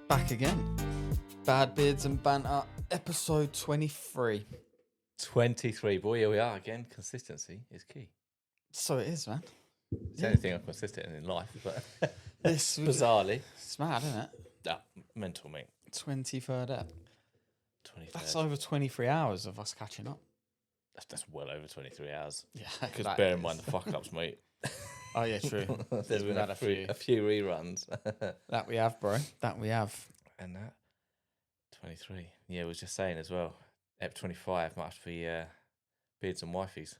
Back again. Bad Beards and Banter, episode 23. 23, boy, here we are again. Consistency is key. So it is, man. It's the only thing I'm consistent in life, but This was, bizarrely, it's mad, isn't it? mental, mate. 23rd ep. 23. That's over 23 hours of us catching up. That's well over 23 hours. Yeah. Because that bear in is. mind the fuck ups, mate. Oh, yeah, true. There's been had a few reruns. That we have, bro. That we have. And that 23. Yeah, I was just saying as well. Ep 25 might have to be Beards and Wifeys.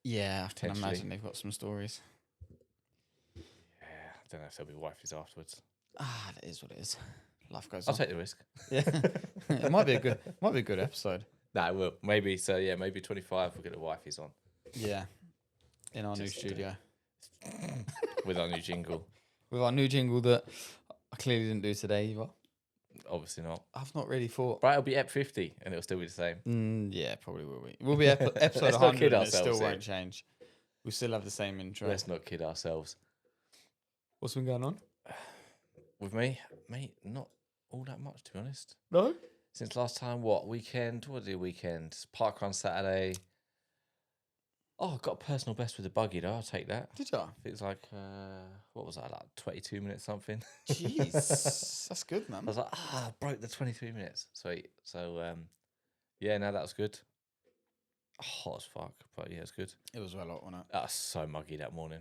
Yeah, I can Potentially. imagine they've got some stories. Yeah, I don't know if there'll be Wifeys afterwards. Ah, that is what it is. Life goes I'll on. take the risk. Yeah. It might be a good episode. No, it will. Maybe, so yeah, maybe 25 we'll get the Wifeys on. Yeah. In our new Just, studio. With our new jingle. With our new jingle that I clearly didn't do today either. Obviously not. I've not really thought. Right, it'll be Ep 50 and it'll still be the same. Yeah, probably will be. We'll be episode Let's not 100 kid and it still ourselves won't change. We'll still have the same intro. Let's not kid ourselves. What's been going on? With me, mate, not all that much, to be honest. No? Since last time, weekend? What did weekend? Parkrun Saturday. Oh, I got a personal best with the buggy, though. I'll take that. Did ya? I think it's like, what was that, like 22 minutes something? Jeez. That's good, man. I was like, I broke the 23 minutes. Sweet. So, yeah, no, that was good. Hot as fuck, but yeah, it's good. It was well hot, wasn't it? I was so muggy that morning.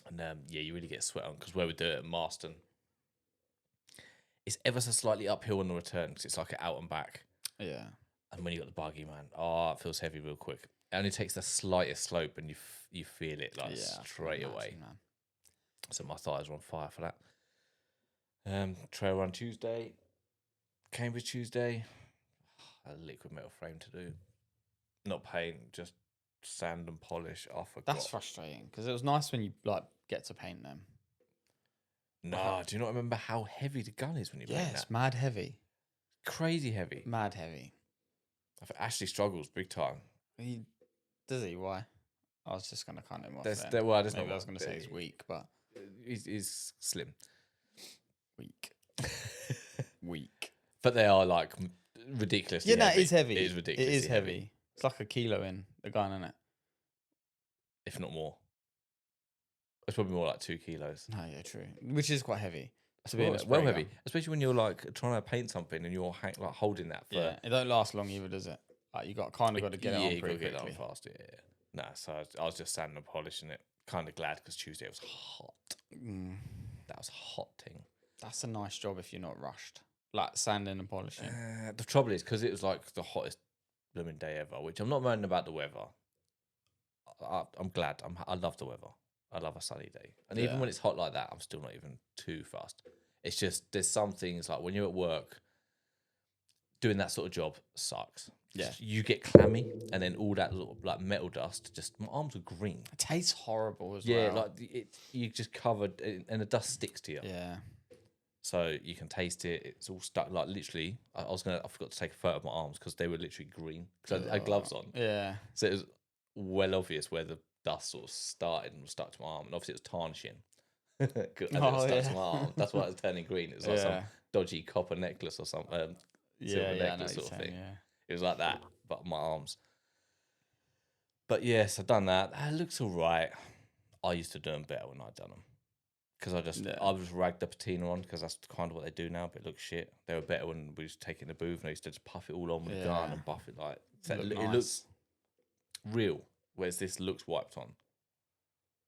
And yeah, you really get sweat on because where we do it at Marston, it's ever so slightly uphill on the return because it's like an out and back. Yeah. And when you got the buggy, man, it feels heavy real quick. It only takes the slightest slope and you feel it like straight away. Man. So my thighs were on fire for that. Trail run Tuesday, Cambridge Tuesday, a liquid metal frame to do. Not paint, just sand and polish. I forgot. That's frustrating because it was nice when you like get to paint them. No, do you not remember how heavy the gun is when you paint Yeah, that? it's mad heavy. Crazy heavy. Mad heavy. I think Ashley struggles big time. Does he? Why? I was just gonna cut him off. There's there. well, there's Maybe not I was gonna say he's weak, but he's slim. weak. Weak. But they are like ridiculously Yeah, no, heavy. it is heavy. It is ridiculously It is heavy. It's like a kilo in the gun, isn't it? if not more. It's probably more like 2 kilos. No, yeah, true. Which is quite heavy. To be Well, honest, well heavy, especially when you're like trying to paint something and you're like holding that for. Yeah, it don't last long either, does it? Like you got to get it on you pretty gotta get it quickly. on fast. Yeah. Nah, so I was just sanding and polishing it. Kind of glad because Tuesday was hot. That was a hot thing. That's a nice job if you're not rushed. Like sanding and polishing. The trouble is because it was like the hottest blooming day ever, which I'm not moaning about the weather. I'm glad. I love the weather. I love a sunny day, and even Yeah. when it's hot like that, I'm still not even too fast. It's just there's some things like when you're at work, doing that sort of job sucks. Yeah. You get clammy, and then all that little like metal dust. Just my arms are green. It tastes horrible as Yeah, well. like you just covered, and the dust sticks to you. Yeah. So you can taste it. It's all stuck. Like literally, I forgot to take a photo of my arms because they were literally green because I had gloves on. Yeah. So it was well obvious where the dust sort of started and was stuck to my arm, and obviously it was tarnishing. And it was stuck to my arm. That's why it was turning green. It was like some dodgy copper necklace or something. Silver necklace sort of thing. Yeah. It was like that, but on my arms. But yes, I've done that. It looks all right. I used to do them better when I'd done them. Because I just ragged the patina on because that's kind of what they do now, but it looks shit. They were better when we used to take it in the booth and I used to just puff it all on with the gun and buff it like. So it looks real, whereas this looks wiped on.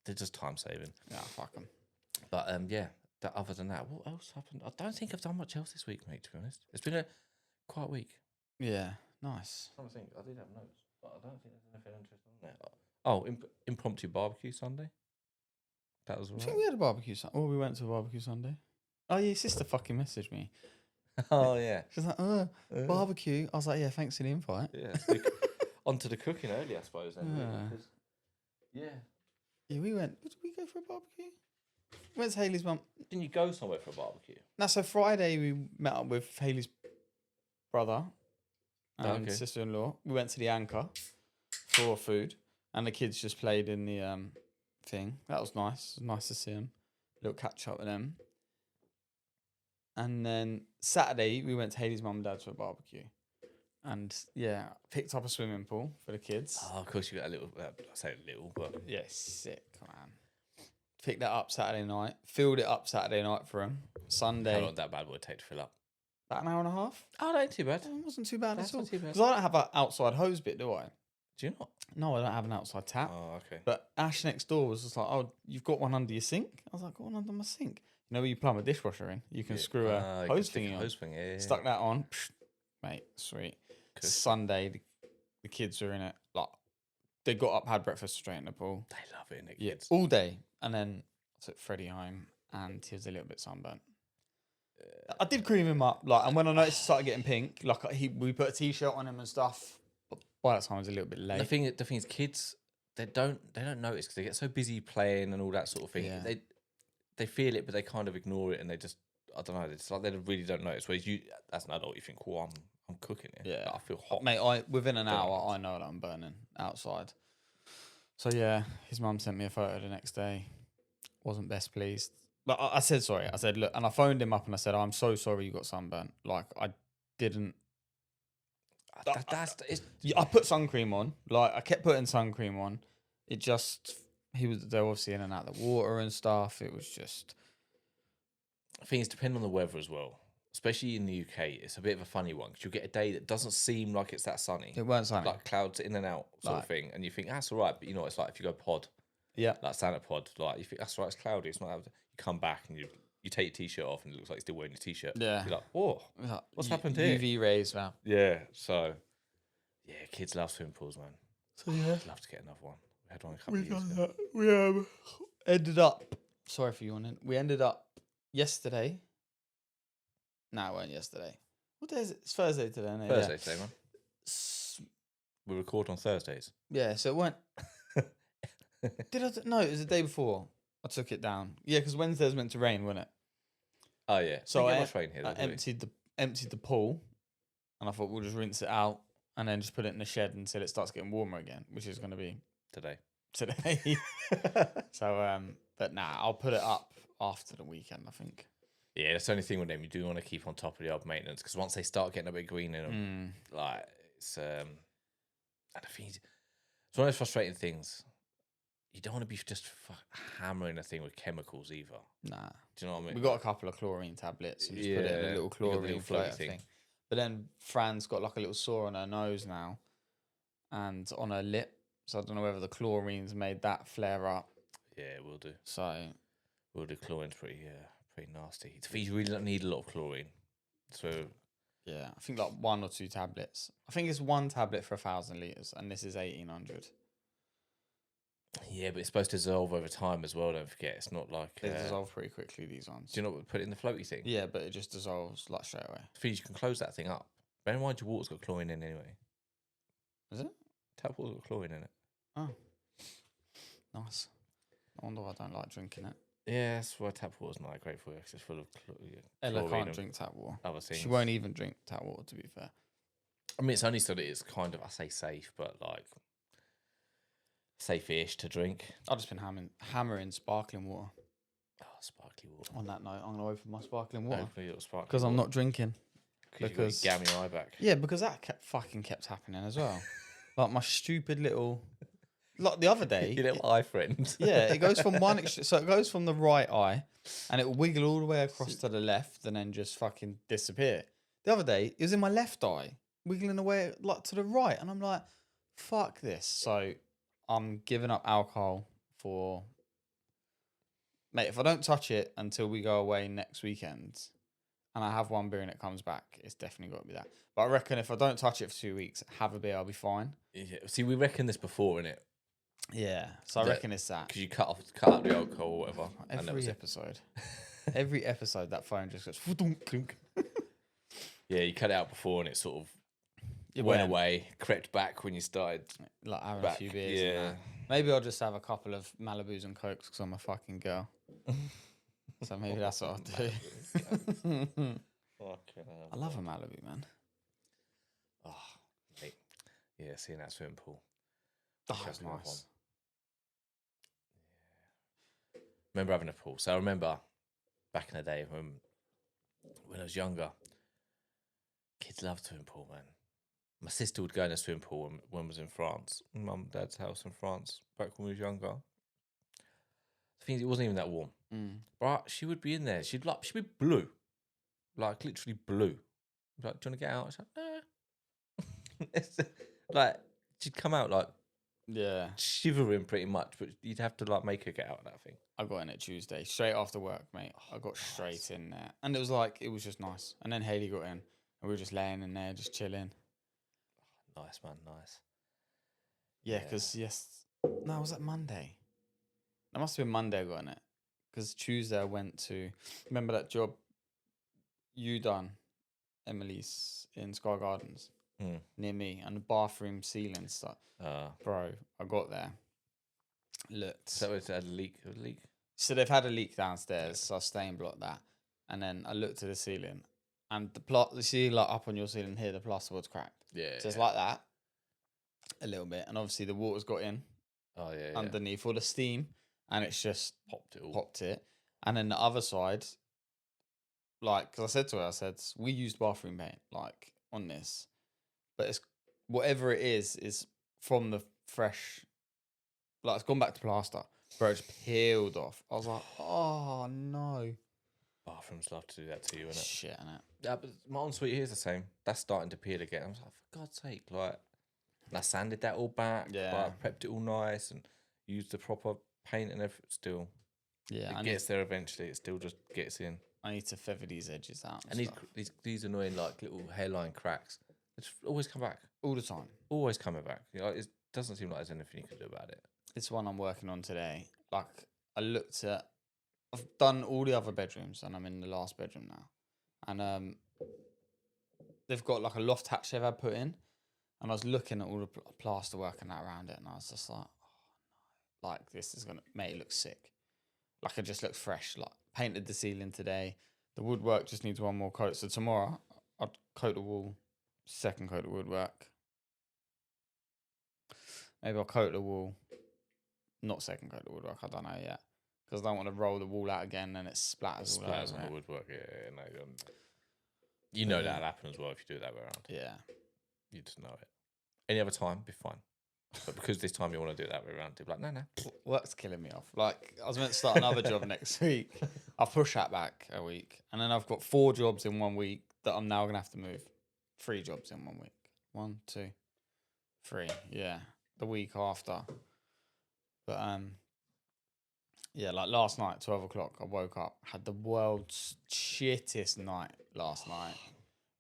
They're just time saving. Yeah, fuck them. But yeah, other than that, what else happened? I don't think I've done much else this week, mate, to be honest. It's been a quiet week. Yeah, nice. I'm trying to think. I did have notes, but I don't think there's anything interesting on there. Oh, impromptu barbecue Sunday. That was all I right. think we had a barbecue Sunday. Oh, we went to a barbecue Sunday. Oh, yeah, your sister fucking messaged me. Oh, yeah. She's like, barbecue. I was like, yeah, thanks for the invite. Yeah. So onto the cooking early, I suppose, then. Yeah. Really, 'cause- yeah. Yeah, we went. Did we go for a barbecue? We went to Hayley's mum. Didn't you go somewhere for a barbecue? No, so Friday we met up with Hayley's brother and okay. sister-in-law. We went to the Anchor for food, and the kids just played in the thing. That was nice. It was nice to see them. Little catch up with them. And then Saturday, we went to Haley's mum and dad's for a barbecue. And yeah, picked up a swimming pool for the kids. Oh, of course, you got a little, I say a little, but Yeah, sick, man. Picked that up Saturday night. Filled it up Saturday night for him. how Sunday, long that bad would it take to fill up? about an hour and a half. Oh, that ain't too bad. It wasn't too bad That's at all. not too bad. Because I don't have an outside hose bit, do I? Do you not? No, I don't have an outside tap. Oh, okay. But Ash next door was just like, "Oh, you've got one under your sink." I was like, "Got one under my sink." You know, where you plumb a dishwasher in, you can screw a you can hose stick thingy a on. hose thing, yeah. Stuck that on, mate, sweet. Good. Sunday, the kids were in it. Like, they got up, had breakfast straight in the pool. They love it, innit, Yeah, kids? all day. And then I took Freddie home, and he was a little bit sunburnt. I did cream him up, like, and when I noticed he started getting pink, like we put a t-shirt on him and stuff. But by that time, it was a little bit late. The thing is, kids, they don't notice because they get so busy playing and all that sort of thing. Yeah. They feel it, but they kind of ignore it, and they just, I don't know. It's like they really don't notice. Whereas you, as an adult, you think, "Well, I'm cooking here. Yeah. Like, I feel hot." Mate, within an Don't hour, notice. I know that I'm burning outside. So yeah, his mum sent me a photo the next day. Wasn't best pleased. But I said sorry. I said, look, and I phoned him up and I said, "I'm so sorry you got sunburnt. Like, I didn't. It's, Yeah, I put sun cream on. Like, I kept putting sun cream on. It just, they're obviously in and out of the water and stuff. It was just, things depend on the weather as well. Especially in the UK, it's a bit of a funny one because you'll get a day that doesn't seem like it's that sunny. it weren't sunny. Like clouds in and out sort of thing, and you think that's all right, but you know it's like if you go pod, Yeah. like Santa pod, like you think that's all right, it's cloudy, it's not. You come back and you take your t-shirt off and it looks like you're still wearing your t-shirt. Yeah. You're like, oh, Like, what's happened here? UV rays, man. Yeah. So, yeah, kids love swimming pools, man. So yeah. I'd love to get another one. We had one a couple of years ago. We ended up. Sorry for yawning. We ended up yesterday. No, it weren't yesterday. What day is it? It's Thursday today, isn't it? Thursday today, man. Yeah. We record on Thursdays. Yeah, so it went. Did I? No, it was the day before. I took it down. Yeah, because Wednesday was meant to rain, wasn't it? Oh yeah. So we I get much rain here. I though, do we? emptied the pool, and I thought we'll just rinse it out and then just put it in the shed until it starts getting warmer again, which is going to be Today. today. So, but nah, I'll put it up after the weekend, I think. Yeah, that's the only thing with them. You do want to keep on top of the old maintenance because once they start getting a bit green in them, like it's and I think it's one of those frustrating things. You don't want to be just hammering a thing with chemicals either. Nah. Do you know what I mean? We got a couple of chlorine tablets and just put it in a Yeah, little you got the little chlorine floaty floater thing. But then Fran's got like a little sore on her nose now and on her lip. So I don't know whether the chlorine's made that flare up. Yeah, we'll do. So We'll do. Chlorine's pretty nasty. You really don't need a lot of chlorine. So yeah, I think like 1 or 2 tablets. I think it's 1 tablet for 1,000 litres and this is 1,800. yeah, but it's supposed to dissolve over time as well. Don't forget, it's not like. They dissolve pretty quickly, these ones. Do you not put it in the floaty thing? Yeah, but it just dissolves like straight away. You can close that thing up. Bear in mind your water's got chlorine in anyway. Is it? Tap water's got chlorine in it. Oh. Nice. I wonder why I don't like drinking it. Yeah, that's why tap water's not that great for you because it's full of Ella chlorine can't and drink tap water. other things. She won't even drink tap water, to be fair. I mean, it's only so that it's kind of, I say safe, but like safe-ish to drink. I've just been hammering sparkling water. Oh, sparkly water. On that note, I'm going to open my sparkling water. Hopefully it'll sparkle. Because I'm not drinking. Because you got your gammy eye back. Yeah, because that kept happening as well. Like my stupid little... Like the other day... Your little eye friend. Yeah, it goes from so it goes from the right eye and it will wiggle all the way across to the left and then just fucking disappear. The other day, it was in my left eye, wiggling away like to the right, and I'm like, fuck this. So I'm giving up alcohol for... Mate, if I don't touch it until we go away next weekend and I have 1 beer and it comes back, it's definitely got to be that. But I reckon if I don't touch it for 2 weeks, have a beer, I'll be fine. Yeah. See, we reckon this before, innit? Yeah, so I reckon it's that. Because you cut out the alcohol or whatever. and that Every was it. episode. Every episode, that phone just goes... clunk. Yeah, you cut it out before and it sort of It went away, crept back when you started. Like having Back, a few beers. yeah. And that. Maybe I'll just have a couple of Malibus and Cokes because I'm a fucking girl. So maybe that's what I'll do. I love a Malibu, man. Oh, mate. Yeah, seeing that swimming pool. Oh, Wish I that's could have one. nice. Remember having a pool. So I remember back in the day when when I was younger, kids love swimming pool, man. My sister would go in a swimming pool when I was in France, mum and dad's house in France, back when we was younger. I think it wasn't even that warm, but she would be in there. She'd be blue, like literally blue. Like, do you want to get out? She's like, nah. It's like she'd come out like Yeah. shivering pretty much, but you'd have to like make her get out of that thing. I got in it Tuesday, straight after work, mate. I got straight in there. And it was just nice. And then Haley got in, and we were just laying in there, just chilling. Nice, man, nice. Yeah, because no, was that Monday? That must have been Monday I got in it. Because Tuesday I went to, remember that job you done, Emily's, in Sky Gardens, near me, and the bathroom ceiling stuff. Bro, I got there, looked. So it's a leak. So they've had a leak downstairs, so I stain blocked that. And then I looked at the ceiling, and you see, like up on your ceiling here, the plasterboard's cracked. Yeah. So it's like that, a little bit. And obviously the water's got in underneath all the steam, and it's just popped it. And then the other side, like, because I said, we used bathroom paint, like, on this. But it's whatever it is from the fresh, like, it's gone back to plaster. Bro, it's peeled off. I was like, oh, no. Bathrooms love to do that to you, innit? Shit, innit? Yeah, but my ensuite here's the same. That's starting to peel again. I was like, for God's sake, like, and I sanded that all back. Yeah. Like, prepped it all nice and used the proper paint and everything. Still, Yeah, it gets there eventually. It still just gets in. I need to feather these edges out. And these annoying, like, little hairline cracks, they just always come back. All the time. Always coming back. You know, it doesn't seem like there's anything you can do about it. It's one I'm working on today. Like, I've done all the other bedrooms, and I'm in the last bedroom now. And they've got like a loft hatch they've had put in, and I was looking at all the plaster work and that around it, and I was just like, oh no, like this is gonna make it look sick. Like it just looks fresh. Like painted the ceiling today. The woodwork just needs one more coat. So tomorrow I'll coat the wall, second coat the woodwork. Maybe I'll coat the wall, not second coat the woodwork. I don't know yet. Because I don't want to roll the wall out again and it splatters all over on it. the woodwork, no. You know that'll happen as well if you do it that way around. Yeah. You just know it. Any other time, be fine. But because this time you want to do it that way around, you'll be like, no. Work's killing me off. Like, I was meant to start another job next week. I've pushed that back a week. And then I've got 4 jobs in 1 week that I'm now going to have to move. 3 jobs in 1 week. 1, 2, 3. Yeah. The week after. But, yeah, like last night, 12 o'clock, I woke up, had the world's shittest night last night.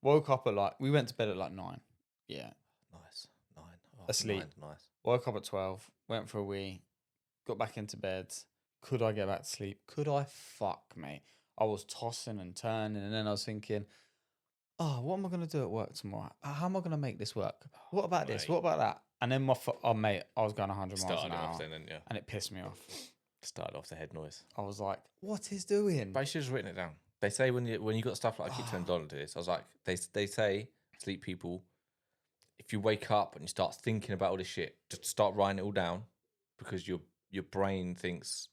Woke up at we went to bed at like 9. Yeah. Nice. 9. Oh, Asleep. 9's nice. Woke up at 12, went for a wee, got back into bed. Could I get back to sleep? Could I? Fuck, mate. I was tossing and turning, and then I was thinking, oh, what am I going to do at work tomorrow? How am I going to make this work? What about this? What about that? And then mate, I was going 100 miles an hour, and it pissed me off. Started off the head noise. I was like, what is doing? But I should have written it down. They say when you got stuff like I keep turning Donald to this, I was like, they say sleep people, if you wake up and you start thinking about all this shit, just start writing it all down, because your brain thinks,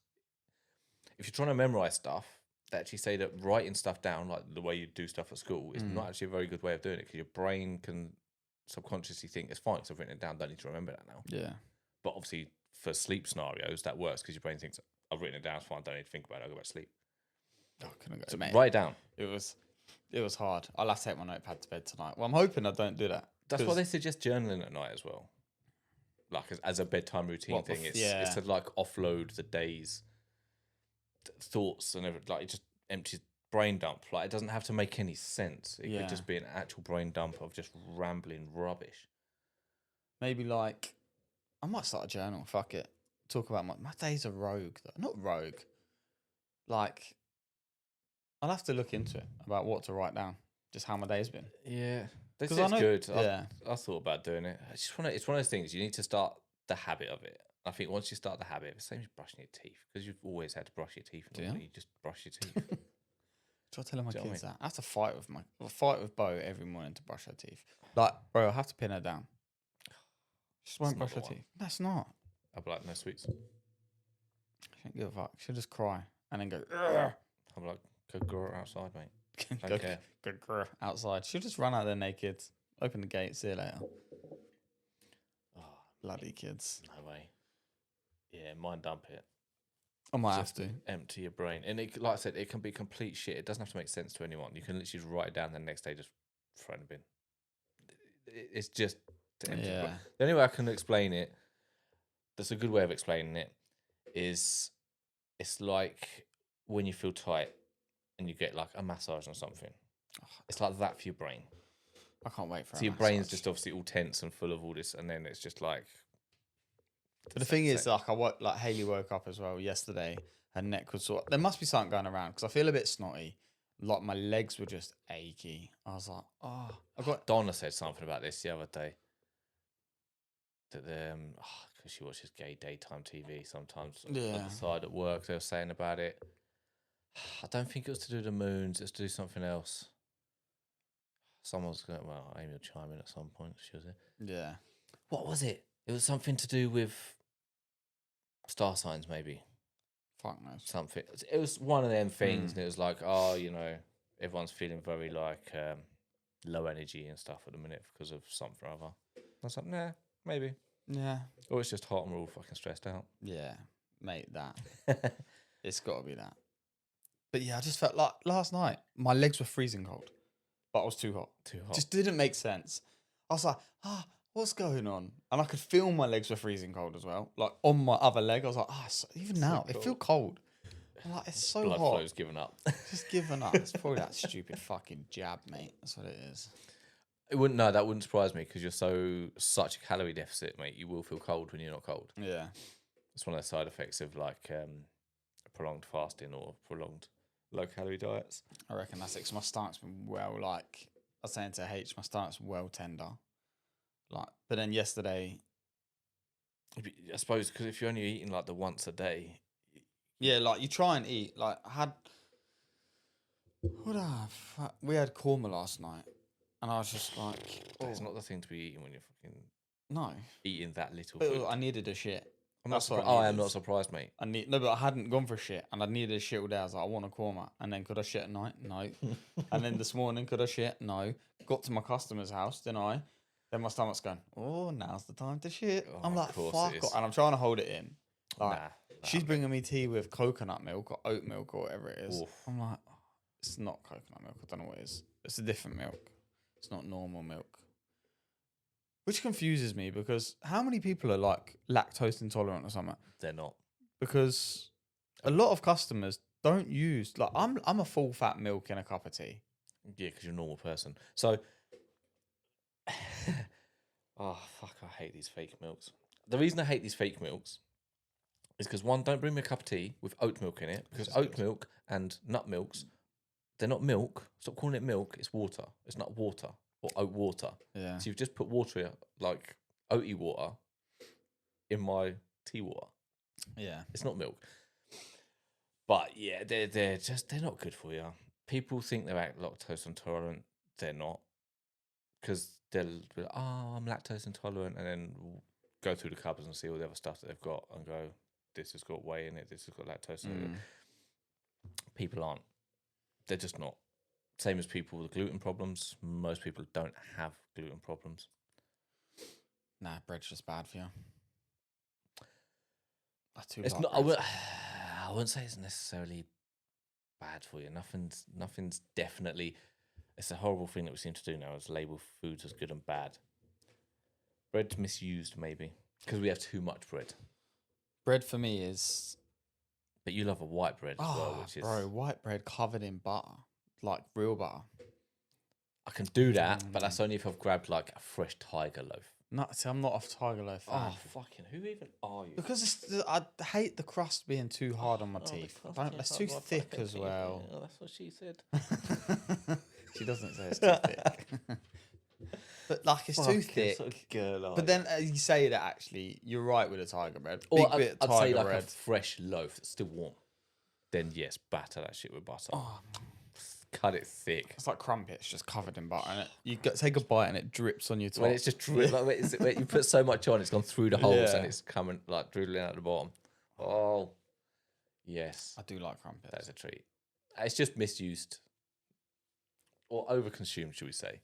if you're trying to memorize stuff, they actually say that writing stuff down, like the way you do stuff at school, is not actually a very good way of doing it, because your brain can subconsciously think it's fine because I've written it down, don't need to remember that now. Yeah. But obviously for sleep scenarios that works, because your brain thinks I've written it down, it's fine, don't need to think about it, I'll go back to sleep. So write it down. It was hard. I'll have to take my notepad to bed tonight. Well, I'm hoping I don't do that. That's why they suggest journaling at night as well, like as a bedtime routine thing. It's to like offload the day's thoughts and everything. Like it just empties brain dump. Like it doesn't have to make any sense. It could just be an actual brain dump of just rambling rubbish. Maybe like I might start a journal. Fuck it. Talk about my days are rogue though. Not rogue. Like I'll have to look into it about what to write down. Just how my day's been. Yeah. They say it's good. I thought about doing it. It's one of those things. You need to start the habit of it. I think once you start the habit, it's the same as brushing your teeth, because you've always had to brush your teeth. You just brush your teeth. Try telling my kids that. I have to fight with Bo every morning to brush her teeth. Like, bro, I have to pin her down. She just won't brush her teeth. That's not. I'll be like, no sweets. She don't give a fuck. She'll just cry and then go, Ugh. I'm like, go grow her outside, mate. go, Okay. go outside. She'll just run out there naked, open the gate, see you later. Oh, Bloody kids. no way. Yeah, mind dump it. I might Just have to. empty your brain. And it, like I said, it can be complete shit. It doesn't have to make sense to anyone. You can literally just write it down the next day, just throw it in the bin. It's just to empty the Yeah. brain. The only way I can explain it, that's a good way of explaining it, is it's like when you feel tight and you get like a massage or something. It's like that for your brain. I can't wait for So a your brain's massage. just obviously all tense and full of all this, and then it's just like. But the thing is, like, Haley woke up as well yesterday. Her neck was sort. There must be something going around because I feel a bit snotty. Like my legs were just achy. I was like, oh, I got. Donna said something about this the other day. That because she watches gay daytime TV sometimes. On Yeah. the side at work, they were saying about it. I don't think it was to do with the moons. It was to do something else. Someone's going. Well, Amy will chime in at some point. She was there. Yeah. What was it? It was something to do with star signs, maybe. Fuck knows. Something. It was one of them things, and it was like, oh, everyone's feeling very like low energy and stuff at the minute because of something or other. I was like, nah, maybe. Yeah. Or it's just hot and we're all fucking stressed out. Yeah, mate. That it's got to be that. But yeah, I just felt like last night my legs were freezing cold, but I was too hot. Too hot. Just didn't make sense. I was like, what's going on? And I could feel my legs were freezing cold as well. Like on my other leg, I was like, even now, it feel cold. I'm like, it's so Blood hot. flow's given up. Just giving up. It's probably that stupid fucking jab, mate. That's what it is. That wouldn't surprise me because you're such a calorie deficit, mate. You will feel cold when you're not cold. Yeah. It's one of the side effects of like prolonged fasting or prolonged low calorie diets. I reckon that's it. 'Cause my stomach's been like, I was saying to H, my stomach's well tender. Like, but then yesterday, I suppose because if you're only eating like the once a day, yeah, like you try and eat. Like I had, we had korma last night, and I was just like, it's not the thing to be eating when you're fucking no. eating that little But food. I needed a shit. I'm not That's what surprised. I am needed. not surprised, mate. No, but I hadn't gone for a shit, and I needed a shit all day. I was like, I want a korma, and then could I shit at night? No. And then this morning, could I shit? No. Got to my customer's house, didn't I? Then my stomach's going, oh, now's the time to shit. Oh, I'm of like, course fuck it is. off. And I'm trying to hold it in. Like, Nah. she's bringing me tea with coconut milk or oat milk or whatever it is. Oof. I'm like, it's not coconut milk. I don't know what it is. It's a different milk. It's not normal milk. Which confuses me because how many people are like lactose intolerant or something? They're not. Because a lot of customers don't use, like, I'm a full fat milk in a cup of tea. Yeah, because you're a normal person. So, oh fuck, I hate these fake milks. The reason I hate these fake milks is because one, don't bring me a cup of tea with oat milk in it, because oat milk and nut milks, they're not milk. Stop calling it milk. It's water. It's not water or oat water. Yeah. So you've just put water, like oaty water, in my tea water. Yeah. It's not milk. But yeah, they're not good for you. People think they're lactose intolerant. They're not, because they'll be like, oh, I'm lactose intolerant, and then go through the cupboards and see all the other stuff that they've got and go, this has got whey in it, this has got lactose in it. People aren't. They're just not. Same as people with gluten problems. Most people don't have gluten problems. Nah, bread's just bad for you. It's not. I wouldn't say it's necessarily bad for you. Nothing's definitely. It's a horrible thing that we seem to do now, is label foods as good and bad. Bread's misused, maybe, because we have too much bread. Bread for me is... But you love a white bread as well, which is... Bro, white bread covered in butter. Like real butter. I can do that, but that's only if I've grabbed like a fresh tiger loaf. No, see, I'm not a Tiger Loaf fan. Oh, fucking, who even are you? Because I hate the crust being too hard on my teeth. It's too thick as well. Oh, that's what she said. She doesn't say it's too thick. But like, it's too thick. But then you say that actually, you're right with a tiger bread. Or Big bit I'd of say tiger like bread. a fresh loaf that's still warm. Then yes, batter that shit with butter. Oh, Cut it thick. it's like crumpets just covered in butter. And you take a bite and it drips on your top. When it's just like, when you put so much on, it's gone through the holes Yeah. and it's coming like droodling out the bottom. Oh, yes, I do like crumpets. that's a treat. It's just misused. or overconsumed, should we say?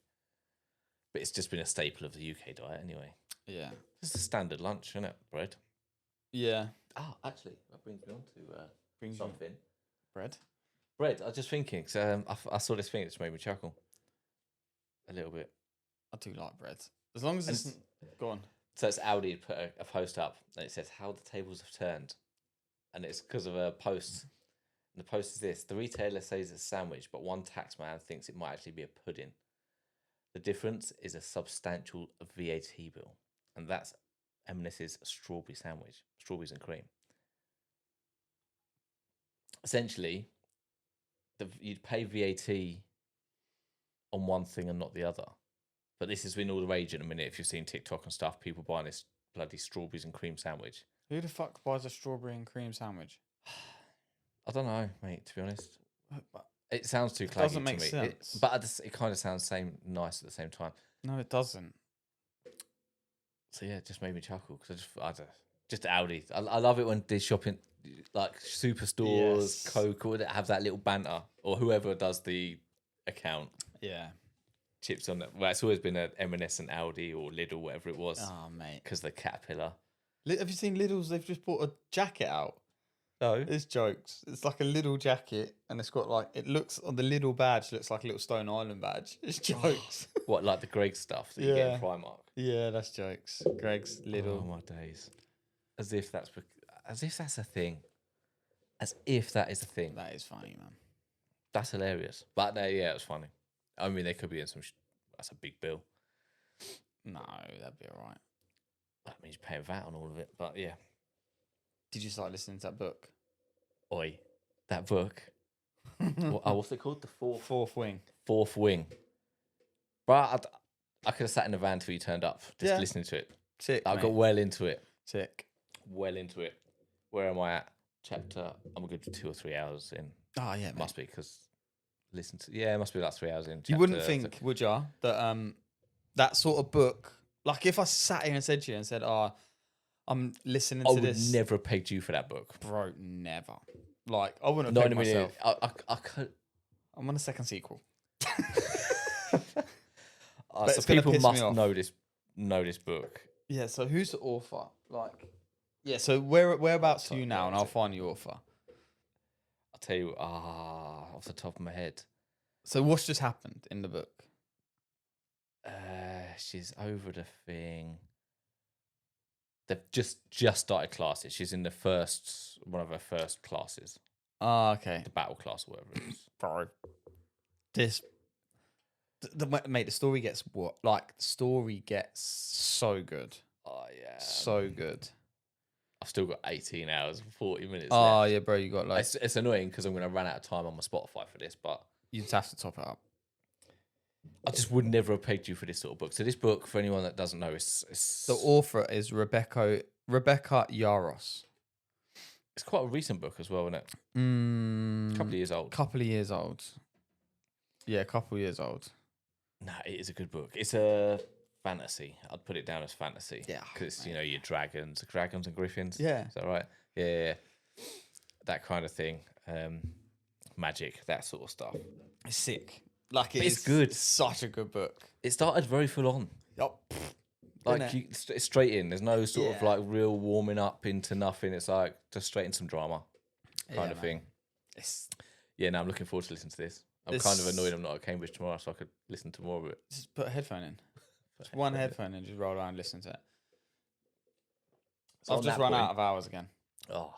But it's just been a staple of the UK diet anyway. Yeah. It's a standard lunch, isn't it? Bread. Yeah. Oh, actually, that brings me on to Brings you something. bread. Bread. I was just thinking, cause, I saw this thing that's made me chuckle a little bit. I do like bread. As long as it's... Go on. So it's Aldi put a post up, and it says, how the tables have turned. And it's because of a post. And the post is this. The retailer says it's a sandwich, but one tax man thinks it might actually be a pudding. The difference is a substantial VAT bill. And that's M&S's strawberry sandwich. Strawberries and cream. Essentially, you'd pay VAT on one thing and not the other. But this has been all the rage in a minute. If you've seen TikTok and stuff, people buying this bloody strawberries and cream sandwich. Who the fuck buys a strawberry and cream sandwich? I don't know, mate, to be honest. But It sounds too claggy doesn't make to me. sense. But it kind of sounds nice at the same time. no, it doesn't. So yeah, it just made me chuckle because I don't just Aldi. I love it when they shopping like superstores, Yes. Coke, or they have that little banter, or whoever does the account Yeah. chips on it. Well, it's always been an M&S and Aldi or Lidl, whatever it was, Oh, mate. because the caterpillar. Have you seen Lidl's? They've just bought a jacket out. No, It's jokes. It's like a little jacket, and it's got like it looks on the Lidl badge looks like a little Stone Island badge. It's jokes. what like the Greg stuff that you get Yeah. in Primark? yeah, that's jokes. Greg's Oh Lidl. my days! As if that's a thing. As if that is a thing. That is funny, man. That's hilarious. But yeah, it was funny. I mean, they could be in some. That's a big bill. No, that'd be alright. That means you're paying VAT on all of it. But yeah, Did you start listening to that book? oi, that book. What's it called? The Fourth Wing. Fourth Wing. But I could have sat in the van till you turned up, just Yeah. listening to it. Sick. I mate. got well into it. Sick. Well into it. Where am I at? Chapter. I'm a good 2 or 3 hours in. Oh yeah, mate. Must be because it must be like 3 hours in. You wouldn't chapter- think, would ya, that that sort of book, like if I sat here and said to you and said, "Oh, I'm listening I to would this," never have pegged you for that book. bro, never. Like I wouldn't have Not in pegged a minute. myself. I could. I'm on a second sequel. So it's gonna people piss me must off. know this book. Yeah. So who's the author? Like, yeah. So whereabouts are you now, and I'll find the author. I'll tell you. Off the top of my head, So what's just happened in the book? she's over the thing. They've just started classes. She's in one of her first classes, Ah, okay. the battle class, or whatever it is. Bro, this, mate. The story gets what? Like, the story gets so good, Oh yeah, so good. I've still got 18 hours and 40 minutes Oh left. yeah, bro. You got like It's annoying because I'm going to run out of time on my Spotify for this, but you just have to top it up. I just would never have pegged you for this sort of book. So this book, for anyone that doesn't know, it's The author is Rebecca Yaros. it's quite a recent book as well, isn't it? A couple of years old. Couple of years old. Yeah, a couple of years old. Nah, it is a good book. It's a fantasy. I'd put it down as fantasy. Yeah, Because, your dragons and griffins. Yeah. Is that right? Yeah. That kind of thing. Magic, that sort of stuff. It's sick. Like It's good. It's such a good book. It started very full on. Yup. Like, Innit? it's straight in. There's no sort of Yeah. like real warming up into nothing. It's like just straight in some drama kind of man. thing. It's Yeah, no, I'm looking forward to listening to this. I'm kind of annoyed I'm not at Cambridge tomorrow, so I could listen to more of it. just put a headphone in. Just one headphone and just roll around and listen to it. So I've on just that run point- out of hours again. Oh.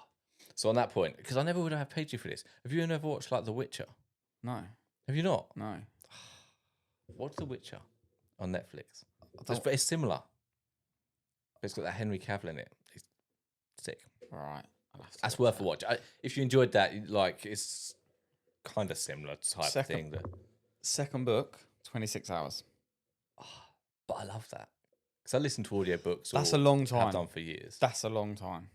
So on that point, because I never would have paid you for this. Have you ever watched like The Witcher? No, Have you not? no. Watch The Witcher on Netflix. don't- It's similar. It's got that Henry Cavill in it. It's sick. All right. I'll have to That's watch worth a watch. If you enjoyed that, like it's kind of similar type Second- thing. That, Second book, 26 hours. but I love that because I listen to audiobooks. That's or a long Have time. done for years. That's a long time.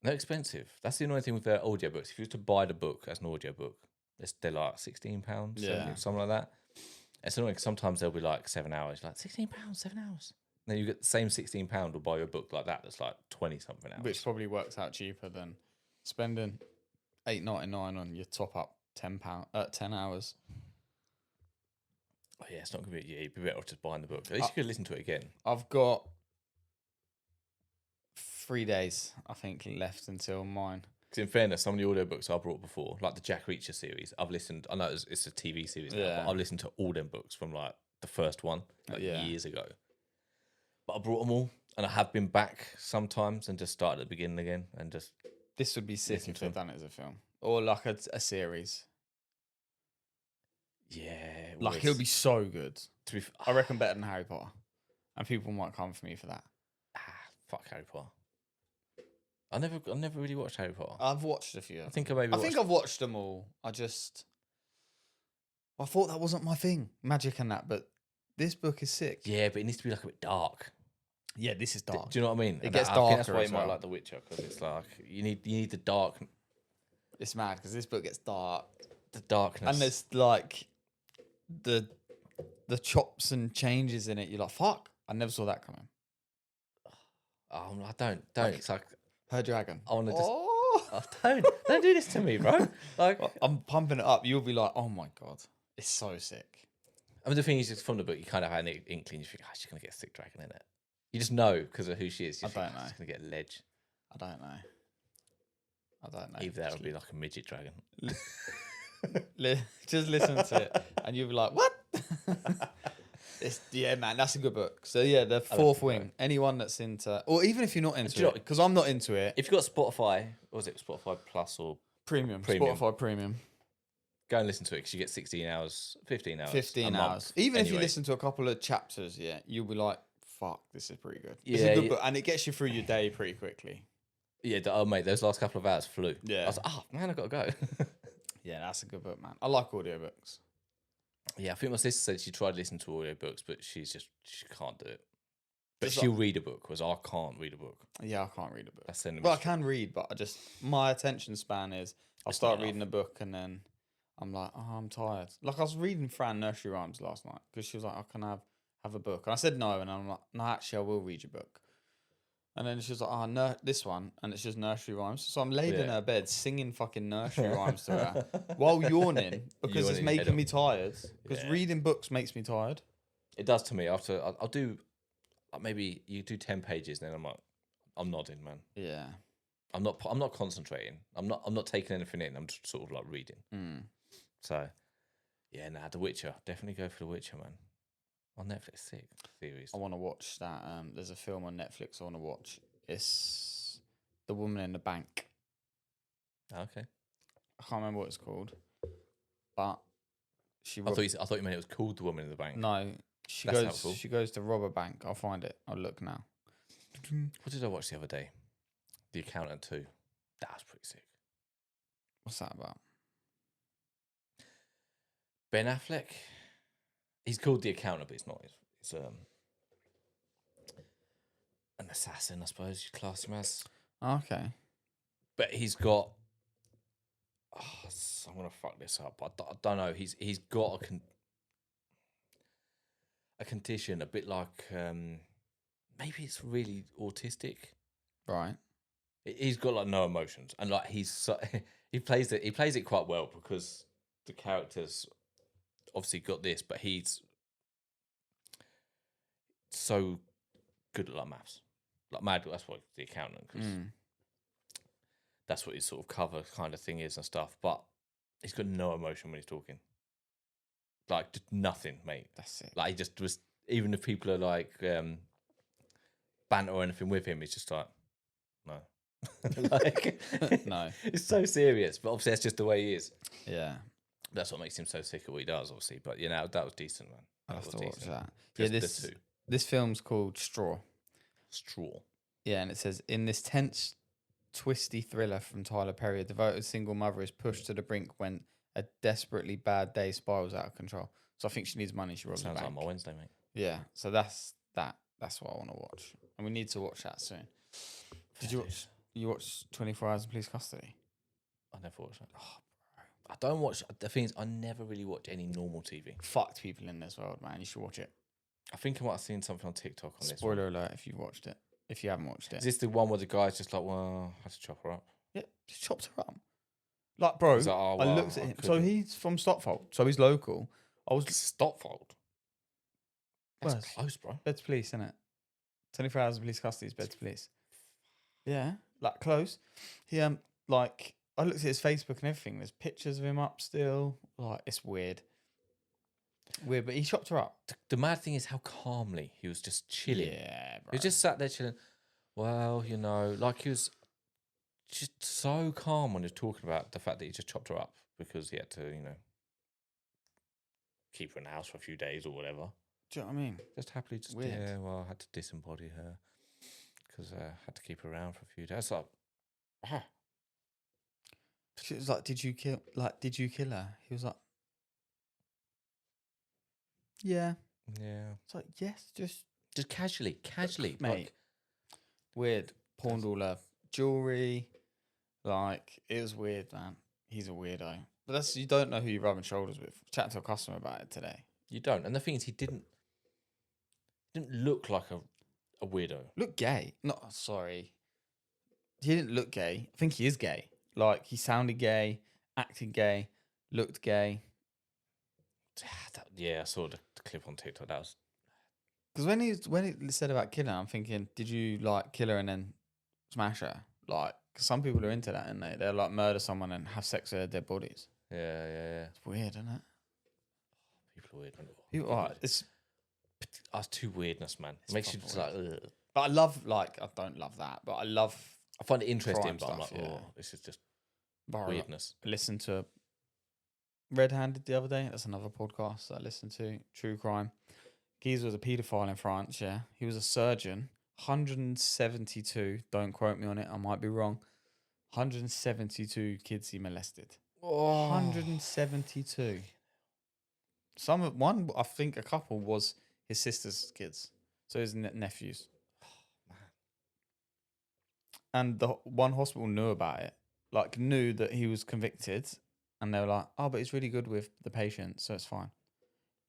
They're expensive. That's the annoying thing with their audiobooks. If you were to buy the book as an audiobook, they're like £16, Yeah. something like that. It's annoying 'cause sometimes they'll be like 7 hours. Like £16, 7 hours. And then you get the same £16 will buy you a book like that that's like 20 something hours. Which probably works out cheaper than spending £8.99 on your top up £10 10 hours. Oh, yeah, it's not going to be. Yeah, you'd be better off just buying the book. At least you could listen to it again. I've got 3 days, I think, left until mine. Because in fairness, some of the audiobooks I brought before, like the Jack Reacher series, I've listened. I know it's a TV series now, but I've listened to all them books from like the first one, years ago. But I brought them all, and I have been back sometimes and just started at the beginning again, and just. This would be sick if they'd done it as a film or like a series. Yeah, like it'll be so good. To be, I reckon better than Harry Potter, and people might come for me for that. Fuck Harry Potter. I never really watched Harry Potter. I've watched a few. I think I've watched them all. I thought that wasn't my thing, magic and that, but this book is sick. Yeah, but it needs to be like a bit dark. Yeah, this is dark. Do you know what I mean? It gets darker. That's why you might like The Witcher, because it's like you need the dark. It's mad because this book gets dark. The darkness, and there's like the chops and changes in it. You're like, fuck! I never saw that coming. Oh, I don't. Like, it's like her dragon. I want to just. Oh, don't do this to me, bro. Like I'm pumping it up. You'll be like, oh my god, it's so sick. I mean, the thing is, just from the book, you kind of have an inkling. You think, she's gonna get a sick dragon in it. You just know because of who she is. I don't know. She's gonna get a ledge. I don't know. Either that would be like a midget dragon. Just listen to it, and you'll be like, what? Yeah, man, that's a good book. So yeah, the Fourth Wing. Anyone that's into, or even if you're not into it, because I'm not into it. If you've got Spotify, or was it Spotify Plus or Premium? Spotify Premium. Go and listen to it because you get 16 hours, 15 hours. 15 hours. Even if you listen to a couple of chapters, yeah, you'll be like, fuck, this is pretty good. It's a good book, and it gets you through your day pretty quickly. Yeah, oh mate, those last couple of hours flew. Yeah. I was like, oh man, I gotta go. Yeah, that's a good book, man. I like audiobooks. Yeah, I think my sister said she tried listening to audiobooks, but she can't do it. But she'll read a book, whereas I can't read a book. Yeah, I can't read a book. Well, I can read, but my attention span is, I'll start reading a book and then I'm like, oh, I'm tired. Like I was reading Fran nursery rhymes last night because she was like, I can have a book. And I said no, and I'm like, no, actually, I will read your book. And then she was like, oh, no, this one. And it's just nursery rhymes. So I'm laid in her bed singing fucking nursery rhymes to her while yawning because it's making me tired. Because reading books makes me tired. It does to me. After I'll do, maybe you do 10 pages, and then I'm like, I'm nodding, man. Yeah. I'm not concentrating. I'm not taking anything in. I'm just sort of like reading. So, yeah, The Witcher. Definitely go for The Witcher, man. On Netflix, sick series. I want to watch that. There's a film on Netflix I want to watch. It's The Woman in the Bank. Okay. I can't remember what it's called, but I thought you meant it was called The Woman in the Bank. No, she goes to rob a bank. I'll find it. I'll look now. What did I watch the other day? The Accountant 2. That was pretty sick. What's that about? Ben Affleck. He's called The Accountant, but it's not. It's an assassin, I suppose you class him as. Okay. But he's got. I'm gonna fuck this up. I don't know. He's got a condition, a bit like maybe it's really autistic. Right. He's got like no emotions, and like he plays it quite well because the characters obviously got this, but he's so good at like maths, like mad. That's what The Accountant, because that's what his sort of cover kind of thing is and stuff. But he's got no emotion when he's talking, like just nothing, mate. That's it. Like he just was. Even if people are like banter or anything with him, he's just like no. Like no, it's so serious, but obviously that's just the way he is. Yeah, that's what makes him so sick at what he does, obviously. But you know, that was decent, man. I have to watch that. Yeah, this film's called Straw. Yeah, and it says, in this tense, twisty thriller from Tyler Perry, a devoted single mother is pushed to the brink when a desperately bad day spirals out of control. So I think she needs money. She robs a bank. Sounds like my Wednesday, mate. Yeah, so that's that. That's what I want to watch, and we need to watch that soon. Did you watch 24 Hours in Police Custody? I never watched that. Oh, bro. I don't watch. The thing is, I never really watch any normal TV. Fucked people in this world, man. You should watch it. I think I might have seen something on TikTok on this. Spoiler alert if you watched it. If you haven't watched it. Is this the one where the guy's just like, well, I had to chop her up? Yeah, just chopped her up. Like, bro, I looked at him. So he's from Stotfold. So he's local. I was Stotfold? That's Well, it's close, bro. Beds Police, isn't it? 24 hours of police custody is Beds Police. Yeah, like close. He like I looked at his Facebook and everything. There's pictures of him up still. Like it's weird. Weird, but he chopped her up. The mad thing is how calmly he was just chilling. Yeah, bro. He just sat there chilling. Well, like he was just so calm when he was talking about the fact that he just chopped her up because he had to, keep her in the house for a few days or whatever. Do you know what I mean? Just happily, just Weird. yeah. Well, I had to disembody her because I had to keep her around for a few days. Like, She was like, "Did you kill? Did you kill her?" He was like, "Yeah." yeah, It's like, yes, just casually, mate. like, Weird. Pawned all her jewelry. Like it was weird, man. He's a weirdo. But you don't know who you're rubbing shoulders with. Chatting to a customer about it today. you don't. And the thing is, he didn't look like a weirdo. Look gay. No, sorry. He didn't look gay. I think he is gay. Like he sounded gay, acted gay, looked gay. Yeah, I saw the clip on TikTok. That was Because when he said about killing her, I'm thinking, did you like kill her and then smash her? Like, because some people are into that, and they'll like murder someone and have sex with their dead bodies. yeah. It's weird, isn't it? People are weird. People are. It's. That's too weirdness, man. It makes you just like. Ugh. But I don't love that, but I find it interesting, crime but I'm stuff, like, yeah. oh, this is just Bro, weirdness. I listened to Red Handed the other day. That's another podcast that I listened to. True crime. Guy was a paedophile in France, yeah. He was a surgeon. 172. Don't quote me on it. I might be wrong. 172 kids he molested. Oh. 172. I think a couple was his sister's kids. So his nephews. And the one hospital knew about it. Like, knew that he was convicted. And they were like, oh, but he's really good with the patient, so it's fine.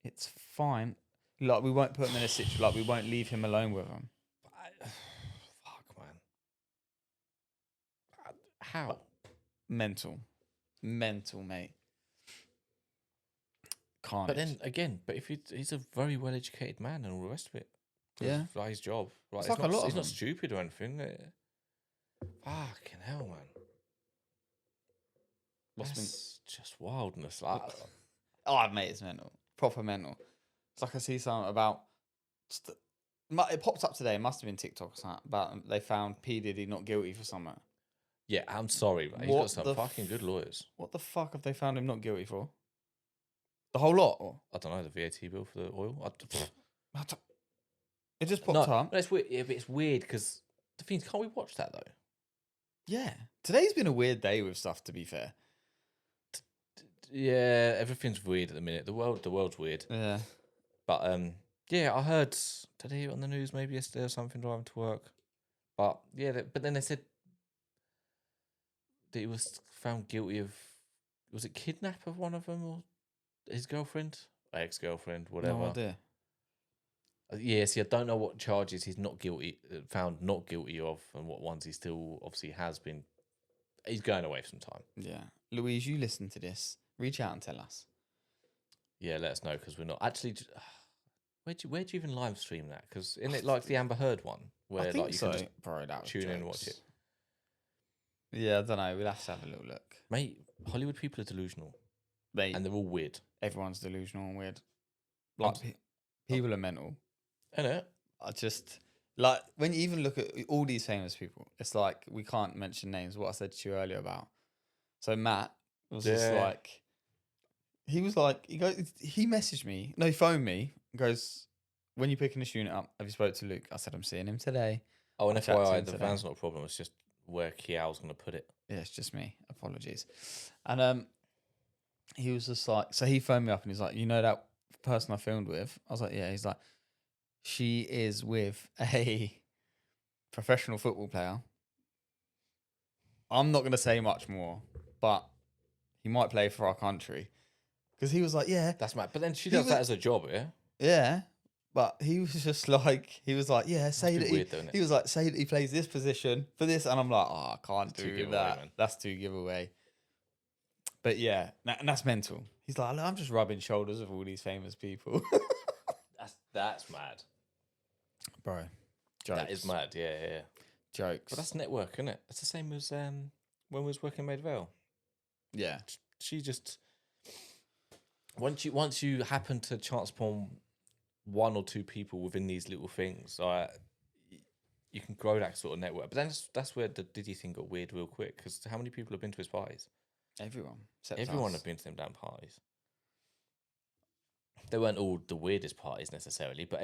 It's fine. Like, we won't put him in a situation, like, we won't leave him alone with him. Fuck, man. How? Mental, mate. Can't. But then again, if he's a very well educated man and all the rest of it. Yeah. Like his job. Like, It's like a lot of he's not them. stupid or anything. Fucking hell, man. That's just wildness. Like, Oh, mate, it's mental. Proper mental. It's like I see something about. It popped up today. It must have been TikTok or something. About they found P. Diddy not guilty for something. yeah, I'm sorry, man. He's What got some the fucking good lawyers. What the fuck have they found him not guilty for? The whole lot? Or? I don't know, the VAT bill for the oil. It just popped up. But it's weird. Yeah, but it's weird because the thing is, can't we watch that though? Yeah. Today's been a weird day with stuff, to be fair. Yeah, everything's weird at the minute. The world's weird. Yeah. But yeah, I heard. Did I hear it on the news maybe yesterday or something driving to work? But yeah, but then they said that he was found guilty of, was it kidnap of one of them or his girlfriend, ex-girlfriend, whatever. No idea. Yeah, see, I don't know what charges he's not guilty, found not guilty of, and what ones he still obviously has been. He's going away for some time. Yeah. Louise, you listen to this. Reach out and tell us. Yeah, let us know because we're not actually. Where do you even live stream that? Because isn't it like the Amber Heard one where I think like you so. can just Bro, that was tune in and jokes. watch it? Yeah, I don't know. We'll have to have a little look. Mate, Hollywood people are delusional Mate, and they're all weird. everyone's delusional and weird. Like, people are mental. Innit? I just, like, when you even look at all these famous people, it's like, we can't mention names, what I said to you earlier about. So Matt was just Yeah. like, he messaged me, no, he phoned me, and goes, when you picking this unit up, have you spoke to Luke? I said, I'm seeing him today. Oh, and I'll chat to FYI, him the today. van's not a problem. It's just where Kiao's going to put it. Yeah, it's just me. Apologies. And he was just like, so he phoned me up and he's like, you know that person I filmed with? I was like, yeah. He's like, she is with a professional football player. I'm not going to say much more, but he might play for our country. Because he was like, yeah. That's mad. But then she He does was- that as a job, yeah? Yeah. But he was just like, yeah, say a that bit he, weird, though, innit? he was like, say that he plays this position for this. And I'm like, oh, I can't too do giveaway, that. man. That's too giveaway. But yeah, and that's mental. He's like, I'm just rubbing shoulders with all these famous people. That's mad. Bro. Jokes. That is mad. Yeah. Jokes. But that's network, isn't it? It's the same as when we was working Maid Vale. Yeah. She just once you happen to chance upon one or two people within these little things, you can grow that sort of network. But then that's where the Diddy thing got weird real quick, because how many people have been to his parties? Everyone. Everyone have been to them damn parties. They weren't all the weirdest parties necessarily, but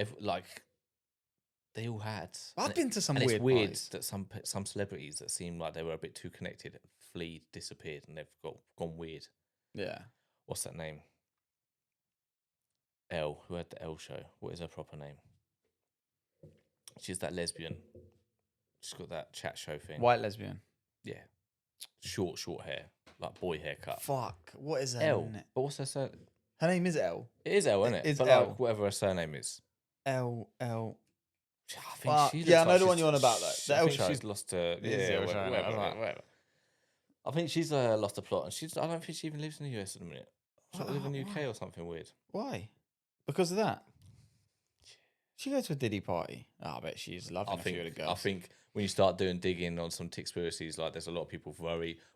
they all had. I've been to some and weird it's weird parties. that some celebrities that seemed like they were a bit too connected disappeared, and they've gone weird. Yeah. What's that name? Elle, who had the Elle show. What is her proper name? She's that lesbian. She's got that chat show thing. White lesbian. Yeah. Short hair. Like boy haircut. Fuck. What is her Elle. name? But what's her surname? Her name is Elle. It is Elle, isn't it? It's but Elle. like whatever her surname is. Elle. I Fuck. think Yeah, I know the one you're on about, though. The I Elle think show. she's lost her. It is the Elle show, whatever, right. whatever. I think she's lost the plot, and I don't think she even lives in the US at the minute. She lives in the UK or something weird. Why? Because of that? She goes to a Diddy party. Oh, I bet she's loving a few of the girls. I think when you start digging on some conspiracies, like there's a lot of people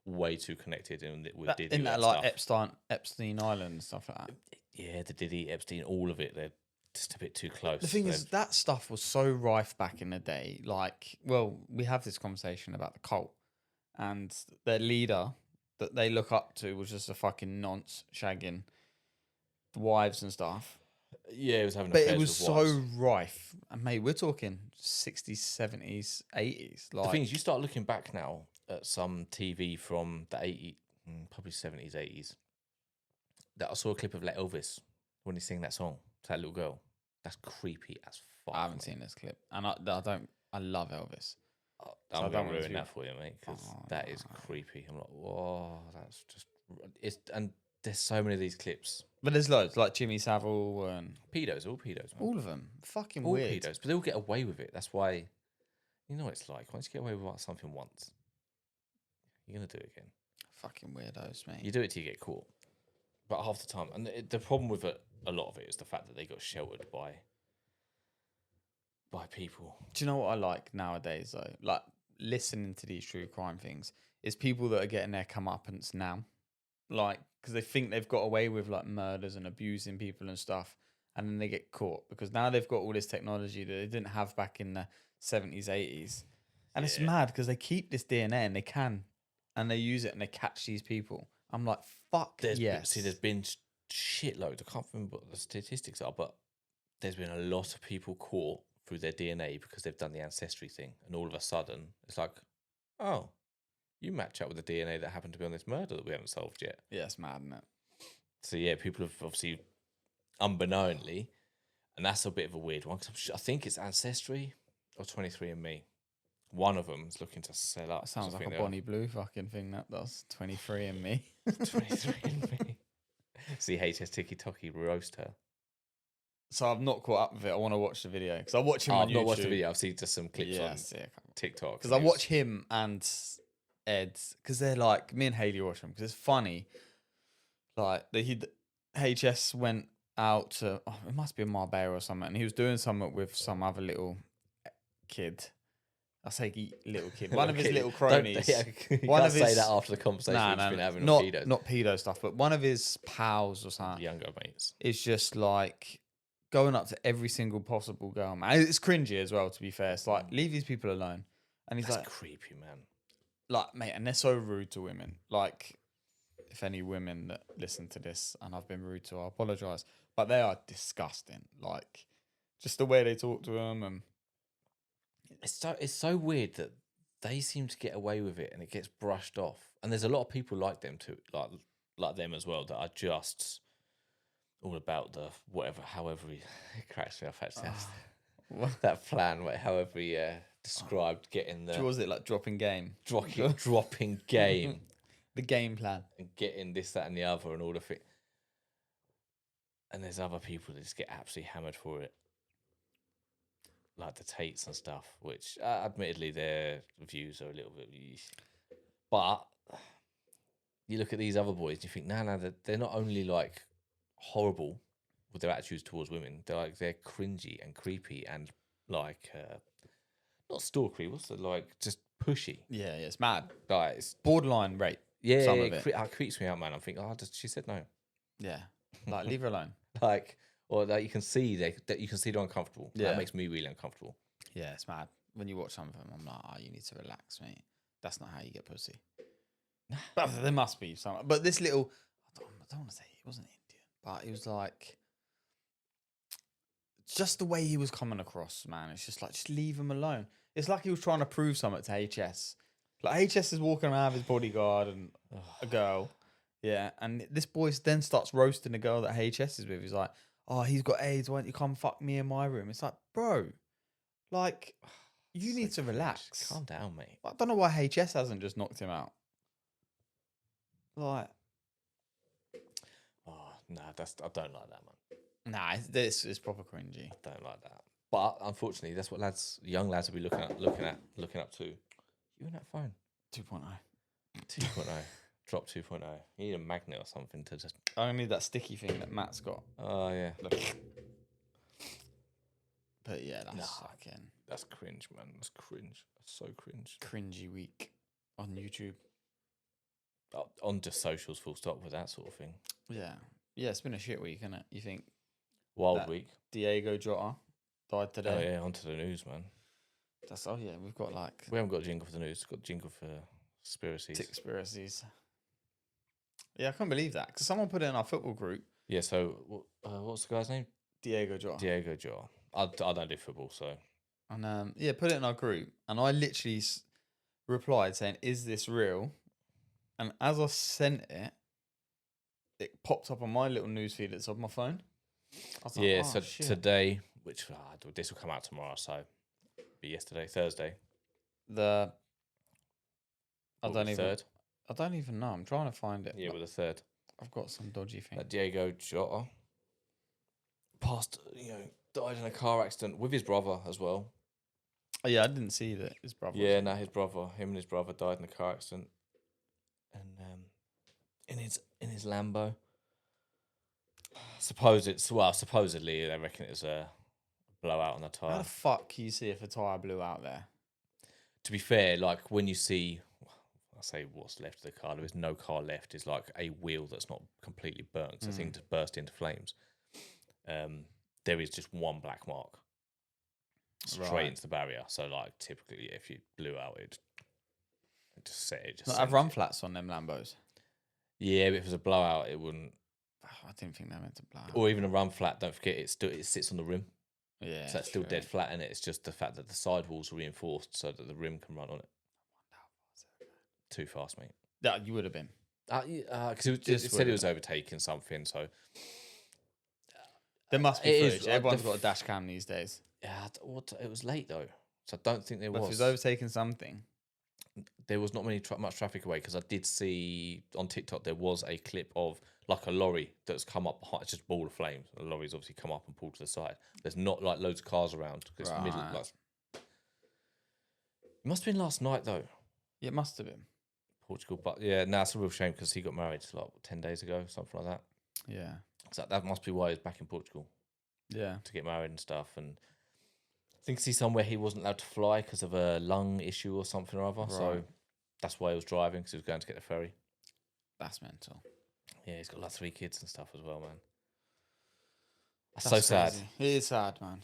way too connected with Diddy. Isn't that and like stuff. Epstein Island and stuff like that? Yeah, the Diddy, Epstein, all of it. They're just a bit too close. The thing is, that stuff was so rife back in the day. Like, well, we have this conversation about the cult, and their leader that they look up to was just a fucking nonce shagging the wives and stuff. Yeah, it was having. But affairs it was with so wives. rife, and mate, we're talking 60s, 70s, 80s. Like, The thing is, you start looking back now at some TV from the 80s, probably 70s, 80s. That I saw a clip of like Elvis when he sang that song to that little girl. That's creepy as fuck. I haven't seen this clip, and I don't. I love Elvis. I'm I don't going want to to ruin see that it. for you, mate, because Oh, that is creepy. I'm like, whoa, that's just. And there's so many of these clips. But there's loads like Jimmy Savile and Pedos, all pedos, man. all of them. Fucking All weird. pedos, but they all get away with it. That's why, you know what it's like. Once you get away with something once, you're going to do it again. Fucking weirdos, mate. You do it till you get caught. But half the time, and the problem with it, a lot of it is the fact that they got sheltered by people. Do you know what I like nowadays though? Like listening to these true crime things is people that are getting their comeuppance now, like because they think they've got away with like murders and abusing people and stuff, and then they get caught because now they've got all this technology that they didn't have back in the 70s, 80s, and it's mad because they keep this DNA and they use it and they catch these people. I'm like, fuck yes. See, there's been shitloads. I can't remember what the statistics are, but there's been a lot of people caught through their DNA because they've done the ancestry thing, and all of a sudden it's like, oh, you match up with the DNA that happened to be on this murder that we haven't solved yet. Yeah, it's mad, isn't it? So yeah, people have obviously unbeknowingly, and that's a bit of a weird one because I think it's Ancestry or 23andMe. One of them is looking to sell up. That sounds like a Bonnie Blue fucking thing. That does 23andMe. 23andMe. See HS Tiki Toki roast her. So I've not caught up with it. I want to watch the video because I watch him on I've YouTube. not watched the video. I've seen just some clips on sick. TikTok. Because I watch him and Ed because they're like me and Haley watch them because it's funny. Like HS went out to it must be in Marbella or something, and he was doing something with some other little kid. I say little kid, one of his little cronies. One of his, say that after the conversation he's been having not, on pedos. Not pedo stuff, but one of his pals or something. Younger mates. Is just like going up to every single possible girl, man. It's cringy as well, to be fair. It's like, leave these people alone. And he's like, creepy, man. Like, mate, and they're so rude to women. Like, if any women that listen to this and I've been rude to, I apologize. But they are disgusting. Like, just the way they talk to them and it's so weird that they seem to get away with it and it gets brushed off. And there's a lot of people like them too, like them as well, that are just all about the whatever. However, it cracks me off actually. That plan, however he described getting the. What was it like? Dropping game, dropping game, the game plan, and getting this, that, and the other, and all the thing. And there's other people that just get absolutely hammered for it. Like the Tates and stuff, which admittedly their views are a little bit, but you look at these other boys and you think, no, they're not only like horrible with their attitudes towards women. They're cringy and creepy and like not stalkery. What's the just pushy? Yeah, it's mad. Like it's Borderline rape. yeah, some yeah, of it. it creeps me out, man. I'm thinking, she said no. Yeah, like leave her alone. Or that you can see that you can see they're uncomfortable. Yeah. That makes me really uncomfortable. Yeah, it's mad. When you watch some of them, I'm like, oh, you need to relax, mate. That's not how you get pussy. But there must be some. But this little, I don't want to say he wasn't Indian, but he was like, just the way he was coming across, man. It's just like, just leave him alone. It's like he was trying to prove something to HS. Like HS is walking around with his bodyguard and a girl. Yeah, and this boy then starts roasting the girl that HS is with. He's like, oh, he's got AIDS. Why don't you come fuck me in my room? It's like, bro, like, you need to relax. Calm down, mate. I don't know why HS hasn't just knocked him out. Like, oh no, I don't like that, man. nah, this is proper cringy. I don't like that. But unfortunately, that's what young lads will be looking up to. You and that phone. 2.0. 2.0. Drop 2.0. You need a magnet or something to just. I need that sticky thing that Matt's got. Oh yeah. Look. But yeah, that's fucking. That's cringe, man. That's cringe. That's so cringe. Cringy week on YouTube. On just socials, full stop with that sort of thing. Yeah. Yeah, it's been a shit week, isn't it? You think Wild week. Diego Jota died today? Oh yeah, onto the news, man. We've got like. We haven't got a jingle for the news. We've got a jingle for conspiracies. Conspiracies. Yeah, I can't believe that because someone put it in our football group. Yeah. So what's the guy's name? Diego Jota. Diego Jota. I don't do football, so. And put it in our group, and I literally replied saying, "Is this real?" And as I sent it, it popped up on my little newsfeed that's on my phone. I was like, Yeah. oh, So shit. today, which this will come out tomorrow, so be yesterday, Thursday. I don't even know. I'm trying to find it. Yeah, with the third. I've got some dodgy thing. Diego Jota died in a car accident with his brother as well. Oh, yeah, I didn't see that his brother. Yeah, no, him and his brother died in a car accident, and in his Lambo. Supposedly they reckon it was a blowout on the How tire. the fuck can you see if a tire blew out there? To be fair, like when you see, I say what's left of the car, there is no car left. It's like a wheel that's not completely burnt. So the thing just burst into flames. There is just one black mark straight into the barrier. So like typically, if you blew out, it just set it. Not have run flats on them Lambos. Yeah, but if it was a blowout, it wouldn't. Oh, I didn't think they meant to blow out. Or even a run flat. Don't forget, it sits on the rim. Yeah, So that's still true. dead flat, and it's just the fact that the sidewalls are reinforced so that the rim can run on it. Too fast, mate. Yeah, you would have been. Because it said it was overtaking something, so There must be It is, footage. Everyone's the got a dash cam these days. yeah. It was late though, so I don't think there But if was. he's overtaking something, There was not much traffic away because I did see on TikTok there was a clip of like a lorry that's come up behind, it's just a ball of flames. The lorry's obviously come up and pulled to the side. There's not like loads of cars around because it's middle. Right. Like, it must have been last night though, yeah, it must have been. Portugal. But yeah, no, it's a real shame because he got married like 10 days ago, something like that. Yeah, So that must be why he's back in Portugal yeah. to get married and stuff. And I think he's somewhere he wasn't allowed to fly because of a lung issue or something or other. So Right. that's why he was driving because he was going to get the ferry. That's mental. Yeah, he's got like 3 kids and stuff as well, man. That's That's so sad. crazy. It is sad, man.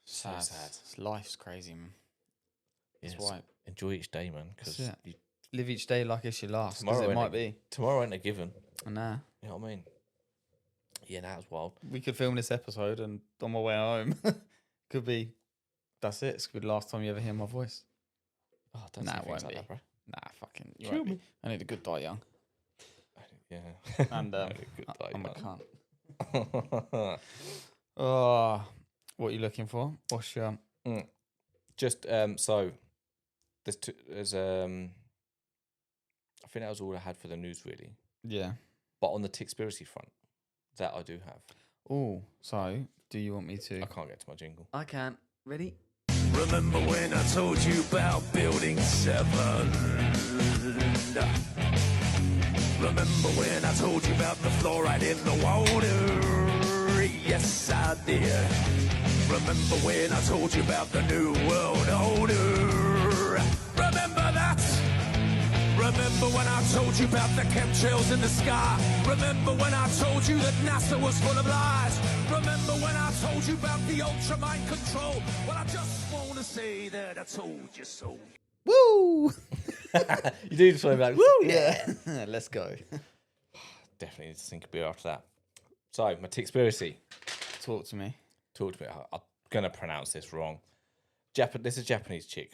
So Sad. sad. Life's crazy, man. That's Yes. why. Enjoy each day, man. Because That's Live each day like it's your last. 'Cause Tomorrow it might ain't be. tomorrow ain't a given. Nah. You know what I mean? Yeah, that was wild. We could film this episode and on my way home. Could be. That's it. It's could be the last time you ever hear my voice. Oh, don't Nah, say it things won't like be. that, bro. Nah, fucking. You Kill won't me. be. I need a good die young. Yeah. And Only good day, I'm a man. cunt. Oh, what are you looking for? What's your. Just so there's I think that was all I had for the news really. Yeah. But on the Tickspiracy front, that I do have. Oh, so do you want me to? I can't get to my jingle. I can't. Ready? Remember when I told you about Building 7? Remember when I told you about the fluoride in the water? yes I did. Remember when I told you about the New World Order? Remember that? Remember when I told you about the chemtrails in the sky? Remember when I told you that NASA was full of lies? Remember when I told you about the ultra mind control? Well, I just want to say that I told you so. Woo! You do just want to be like, woo, yeah. Yeah. Let's go. Definitely need to think a beer after that. So, my Tixpiracy. Talk to me. Talk to me. I'm going to pronounce this wrong. This is a Japanese chick.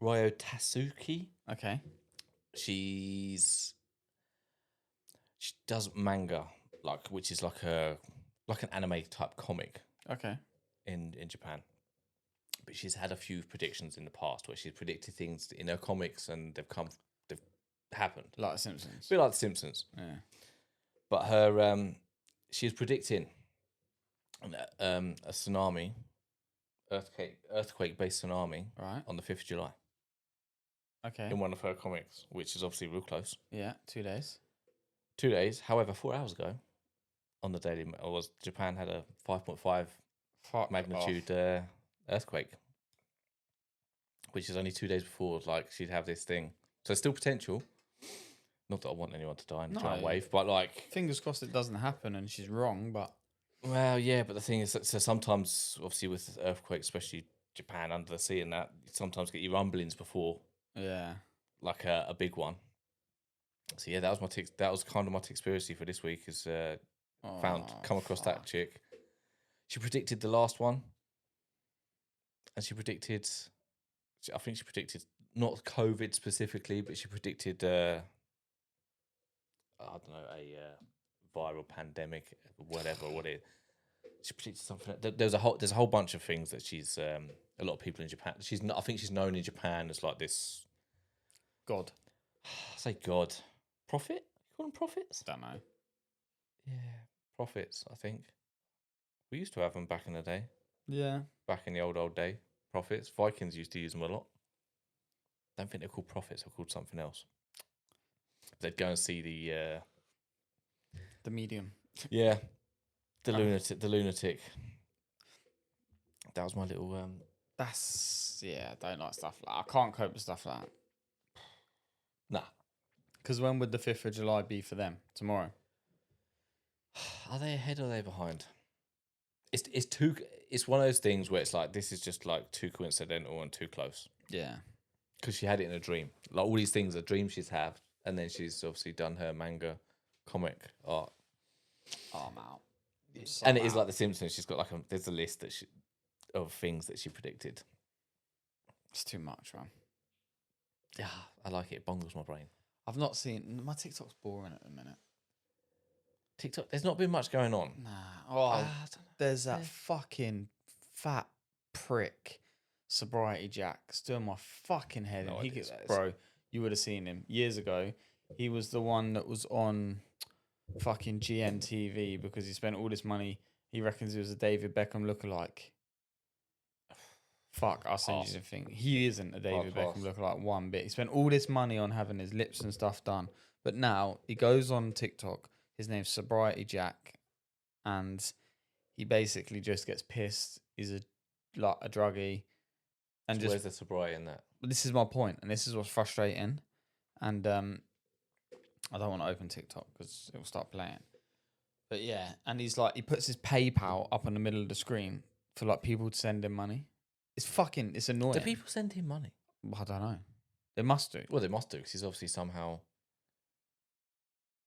Ryo Tatsuki. Okay. She does manga, which is like an anime type comic Okay. in Japan. But she's had a few predictions in the past where she's predicted things in her comics and they've happened. Like The Simpsons. A bit like The Simpsons. Yeah. But her she's predicting a tsunami, earthquake-based tsunami Right. on the 5th of July Okay. in one of her comics, which is obviously real close. Yeah. 2 days. 2 days. However, 4 hours ago, on the Daily Japan had a 5.5 Fuck magnitude earthquake, which is only 2 days before. Like she'd have this thing, so there's still potential. Not that I want anyone to die in a giant No. wave, but like, Fingers crossed it doesn't happen and she's wrong, but well, yeah. But the thing is that so sometimes, obviously, with earthquakes, especially Japan under the sea and that, you sometimes get your rumblings before yeah. like a big one. So yeah, that was that was kind of my conspiracy for this week. Is come across that chick. She predicted the last one, and she predicted. I think she predicted not COVID specifically, but she predicted. I don't know, a viral pandemic, whatever. What it? She predicted something. There's a whole bunch of things that she's. A lot of people in Japan. I think she's known in Japan as like this. God. I say God. Prophet? You call them prophets? Don't know. Yeah, prophets, I think. We used to have them back in the day. Yeah. Back in the old day. Prophets. Vikings used to use them a lot. Don't think they're called prophets. They're called something else. They'd go and see The medium. yeah, the lunatic. That was my little That's I don't like stuff like I can't cope with stuff like that. Nah. Because when would the 5th of July be for them? Tomorrow. Are they ahead or are they behind? It's one of those things where it's like this is just like too coincidental and too close. Yeah. Because she had it in a dream. Like all these things are dreams she's had, and then she's obviously done her manga comic art. Oh, I'm out. And it is like The Simpsons. She's got there's a list of things that she predicted. It's too much, man. Yeah, I like it. It bongles my brain. I've not seen my TikTok's boring at the minute. TikTok, there's not been much going on. Nah. Oh, I don't know. there's that fucking fat prick, Sobriety Jack's doing my fucking head No in. idea who that is. Bro, you would have seen him years ago. He was the one that was on fucking GNTV because he spent all this money. He reckons he was a David Beckham lookalike. Fuck, I'll send you the thing. He isn't a David Beckham lookalike one bit. He spent all this money on having his lips and stuff done. But now he goes on TikTok. His name's Sobriety Jack. And he basically just gets pissed. He's a druggie. And So where's the sobriety in that? this is my point, and this is what's frustrating. And I don't want to open TikTok because it will start playing. But yeah, and he puts his PayPal up in the middle of the screen for like people to send him money. It's annoying. Do people send him money? I don't know. They must do. Well, they must do because he's obviously somehow.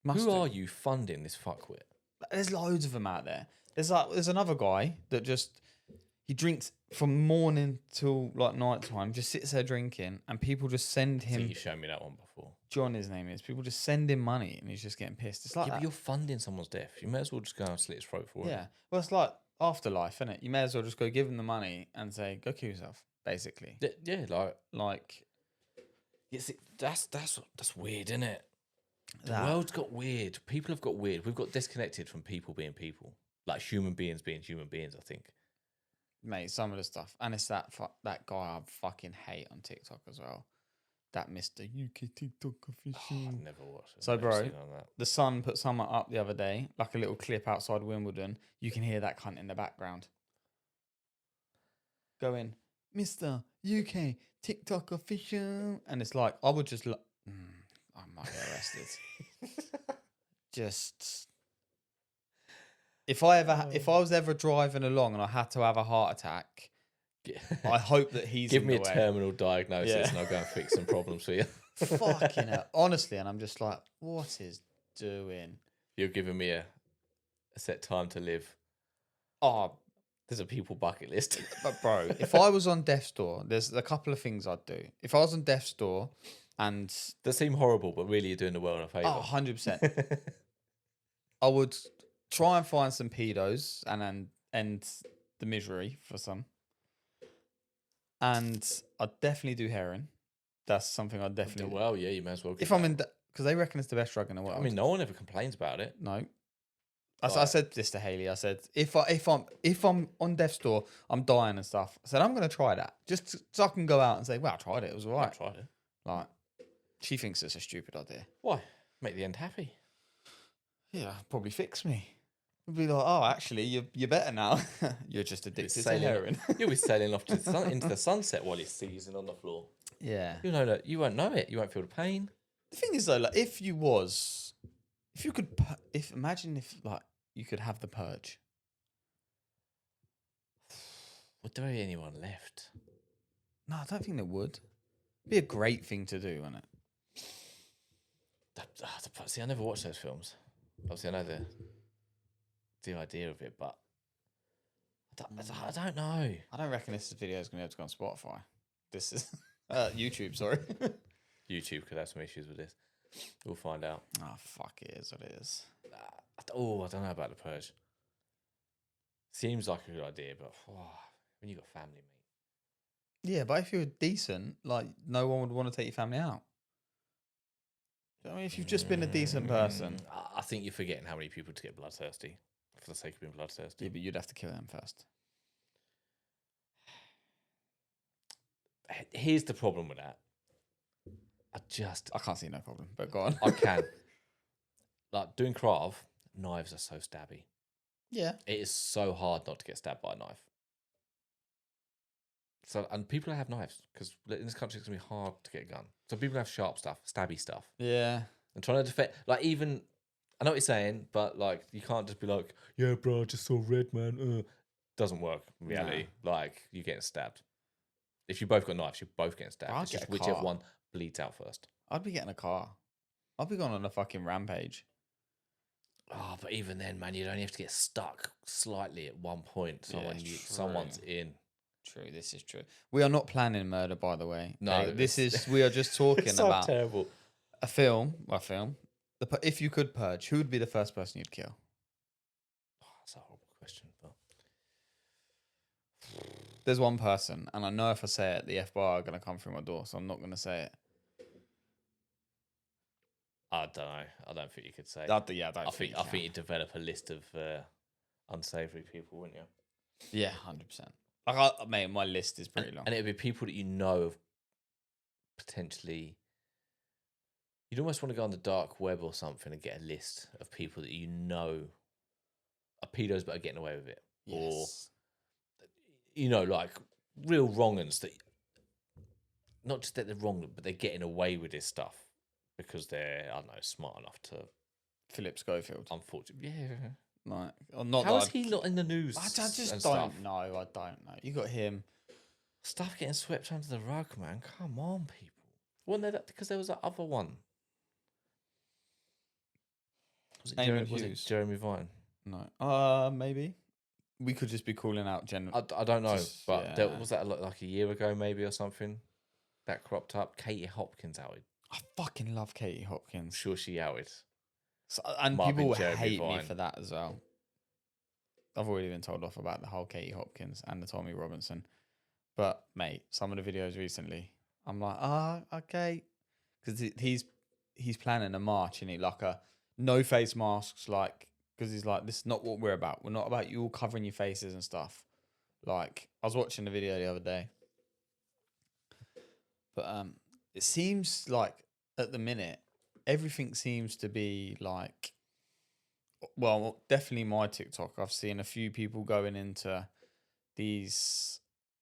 Must Who do. are you funding this fuckwit? There's loads of them out there. There's another guy that he drinks from morning till like night time, just sits there drinking, and people just send I think him. you've shown me that one before. John, his name is. People just send him money, and he's just getting pissed. It's like Yeah, that. but you're funding someone's death. You may as well just go and slit his throat for it. Yeah. Well, it's like afterlife, isn't it? You may as well just go give him the money and say, go kill yourself, basically. Yeah, Like, yeah, see, that's weird, isn't it? The that. world's got weird. People have got weird. We've got disconnected from people being people, like human beings being human beings. I think. Mate, some of the stuff. And it's that guy I fucking hate on TikTok as well. that Mr. UK TikTok Oh, official. I've never watched it. So, Never bro, seen none of that. The Sun put someone up the other day, like a little clip outside Wimbledon. You can hear that cunt in the background. Going, Mr. UK TikTok official. And it's like, I would just look, I might get arrested. Just, if I was ever driving along and I had to have a heart attack, I hope that he's Give in me the a way. terminal diagnosis Yeah. and I'll go and fix some problems for you. Fucking hell. Honestly, and I'm just like, what is doing? You're giving me a set time to live. Oh, There's a people bucket list. but bro, if I was on Death's Door, there's a couple of things I'd do. If I was on Death's Door and That seem horrible, but really you're doing the world a favour. 100%, I would try and find some pedos and then end the misery for some. And I'd definitely do heroin. That's something I'd definitely do. Well, yeah, you may as well. If I'm in, because they reckon it's the best drug in the world. I mean, no one ever complains about it. No. I said this to Haley. I said, if I'm on Death's Door, I'm dying and stuff. I said, I'm going to try that. Just so I can go out and say, well, I tried it. It was all I right. tried it. Like, she thinks it's a stupid idea. Why? Make the end happy. Yeah, probably fix me. It'd be like, oh, actually, you're better now. You're just addicted to heroin. You'll be sailing off to the into the sunset while you're seizing on the floor. Yeah. You know that you won't know it. You won't feel the pain. The thing is, though, like, if you could, imagine if, like, you could have the purge. Would there be anyone left? No, I don't think there would. It'd be a great thing to do, wouldn't it? See, I never watched those films. Obviously, I know the idea of it, but I don't know. I don't reckon this video is going to be able to go on Spotify. This is YouTube, sorry. YouTube could have some issues with this. We'll find out. Oh, fuck, it is what it is. I don't know about the purge. Seems like a good idea, but when you got family, mate. Yeah, but if you were decent, like, no one would want to take your family out. I mean, if you've just been a decent person. I think you're forgetting how many people to get bloodthirsty for the sake of being bloodthirsty. Yeah, but you'd have to kill them first. Here's the problem with that. I can't see no problem, but go on. I can. Like, doing Krav, knives are so stabby. Yeah. It is so hard not to get stabbed by a knife. So, and people have knives, because in this country it's going to be hard to get a gun. So people have sharp stuff, stabby stuff. Yeah. And trying to defend, like, even, I know what you're saying, but, like, you can't just be like, yeah, bro, I just saw red, man. Doesn't work in reality. Like, you're getting stabbed. If you both got knives, you're both getting stabbed. I'll It's get just a whichever car. one bleeds out first. I'd be getting a car. I'd be going on a fucking rampage. Oh, but even then, man, you'd only have to get stuck slightly at one point. So Yeah, when true. someone's in. True, this is true. We are not planning murder, by the way. No, We are just talking It's so about terrible. a film. If you could purge, who would be the first person you'd kill? Oh, that's a horrible question. But There's one person, and I know if I say it, the FBI are going to come through my door, so I'm not going to say it. I don't know. I don't think you could say. I think you'd develop a list of unsavory people, wouldn't you? Yeah, 100%. Like, mate, my list is pretty long. And it'd be people that you know of potentially. You'd almost want to go on the dark web or something and get a list of people that you know are pedos but are getting away with it. Yes. Or, you know, like real wrong-uns that, not just that they're wrong, but they're getting away with this stuff because they're, I don't know, smart enough to. Philip Schofield. Unfortunately, yeah. Like, or not How that is he not in the news? I just and don't stuff? know. I don't know. You got him. Stuff getting swept under the rug, man. Come on, people. Wasn't there that because there was that other one? Was it Jeremy Vine? No. Maybe. We could just be calling out general. I don't know, Just- but yeah. was that like a year ago, maybe, or something? That cropped up. Katie Hopkins outed. I fucking love Katie I'm Hopkins. sure she outed. So, and Might have people been Jeremy hate me Vine. for that as well. I've already been told off about the whole Katie Hopkins and the Tommy Robinson. But, mate, some of the videos recently, I'm like, okay. Because he's planning a march, and he like a no face masks, like, because he's like, this is not what we're about. We're not about you all covering your faces and stuff. Like, I was watching the video the other day. But it seems like at the minute everything seems to be like, well, definitely my TikTok. I've seen a few people going into these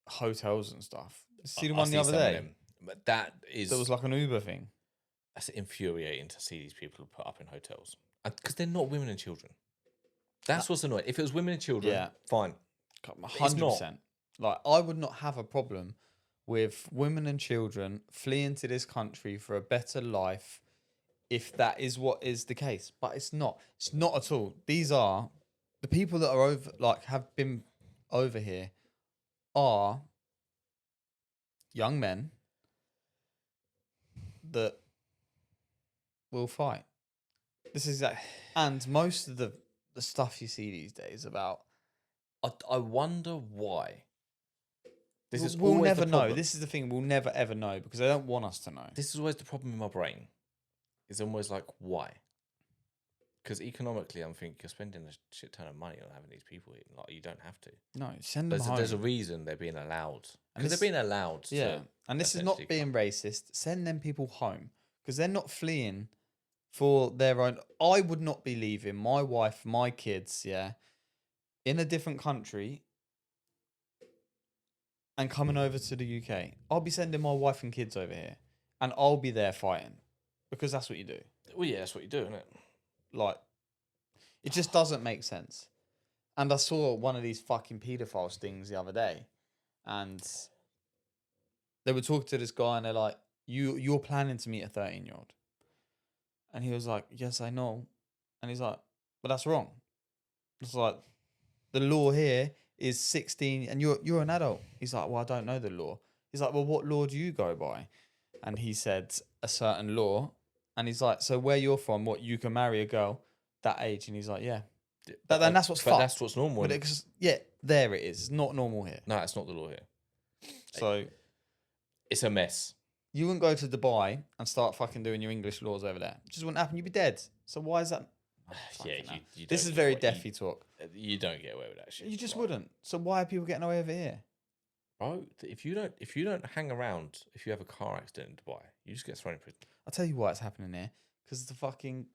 hotels and stuff. See the I one the see other some of day? them, but that is That was like an Uber thing. that's infuriating to see these people put up in hotels because they're not women and children. That's what's annoying. If it was women and children, Yeah. fine. 100%. Like, I would not have a problem with women and children fleeing to this country for a better life if that is what is the case. But it's not. It's not at all. These are the people that are over, like, have been over here are young men that will fight. This is exact. And most of the stuff you see these days about. I wonder why. This is We'll always never the know. problem. This is the thing. We'll never ever know because they don't want us to know. This is always the problem in my brain. It's almost like why? Because economically, I'm thinking you're spending a shit ton of money on having these people here. Like you don't have to. No, send them home. There's a reason they're being allowed. And Because this- they're being allowed. Yeah, To and this is not essentially being racist. Send them people home because they're not fleeing for their own. I would not be leaving my wife, my kids, yeah, in a different country and coming over to the UK. I'll be sending my wife and kids over here, and I'll be there fighting because that's what you do. Well, yeah, that's what you do, isn't it? Like, it just doesn't make sense. And I saw one of these fucking paedophile stings the other day, and they were talking to this guy, and they're like, "You're planning to meet a 13-year-old," and he was like, "Yes, I know," and he's like, "But that's wrong." It's like the law here is 16, and you're an adult. He's like, "Well, I don't know the law." He's like, "Well, what law do you go by?" And he said a certain law, and he's like, "So where you're from, what you can marry a girl that age?" And he's like, "Yeah." Then that's what's But fucked. that's what's normal. But innit? yeah, there it is. It's not normal here. No, it's not the law here. So It's a mess. you wouldn't go to Dubai and start fucking doing your English laws over there. It just wouldn't happen. You'd be dead. So why is that? Yeah, Fucking hell. you This don't is get very away- deafy talk. You don't get away with that shit. You just Like, wouldn't. So why are people getting away with it here? bro. If you don't hang around, if you have a car accident in Dubai, you just get thrown in prison. I'll tell you why it's happening here. Because the fucking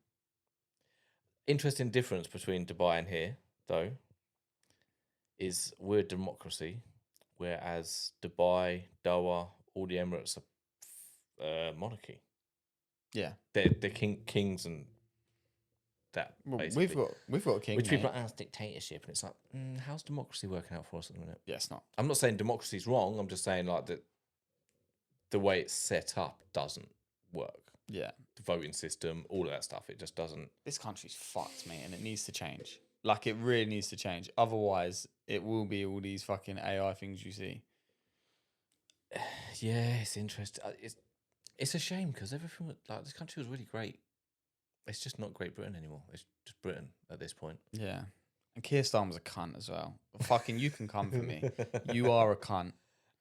Interesting difference between Dubai and here, though, is we're a democracy, whereas Dubai, Doha, all the Emirates are monarchy. yeah. They're kings and that. Well, Basically. we've got a king. Which people mate. are as dictatorship, and it's like, how's democracy working out for us at the minute? Yeah, it's not. I'm not saying democracy's wrong. I'm just saying like that the way it's set up doesn't work. Yeah. The voting system, all of that stuff, it just doesn't. This country's fucked, mate, and it needs to change. Like, it really needs to change. Otherwise, it will be all these fucking AI things you see. Yeah, it's interesting. It's a shame because everything like this country was really great. It's just not Great Britain anymore. It's just Britain at this point. Yeah. And Keir Starmer's a cunt as well. Fucking, you can come for me. You are a cunt.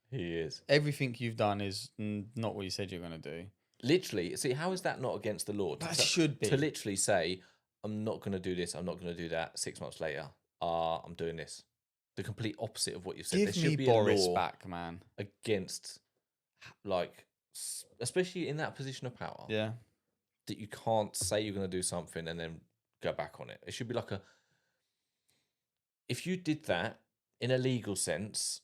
He is Everything you've done is not what you said you're going to do. literally. See, how is that not against the law? That should be. To literally say, I'm not going to do this. I'm not going to do that. 6 months later, I'm doing this. The complete opposite of what you said. Give there me should be Boris a law back, man. against, like, especially in that position of power. Yeah. That you can't say you're going to do something and then go back on it. It should be like if you did that in a legal sense,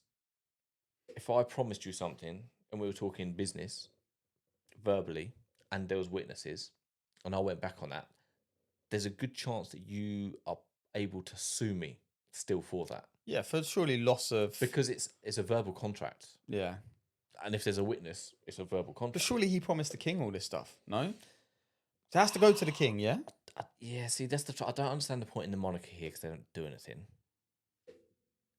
if I promised you something and we were talking business verbally and there was witnesses and I went back on that, there's a good chance that you are able to sue me still for that. Yeah, for surely loss of... Because it's a verbal contract. Yeah. And if there's a witness, it's a verbal contract. But surely he promised the king all this stuff, no? So it has to go to the king, yeah? Yeah, see, that's I don't understand the point in the monarchy here because they don't do anything.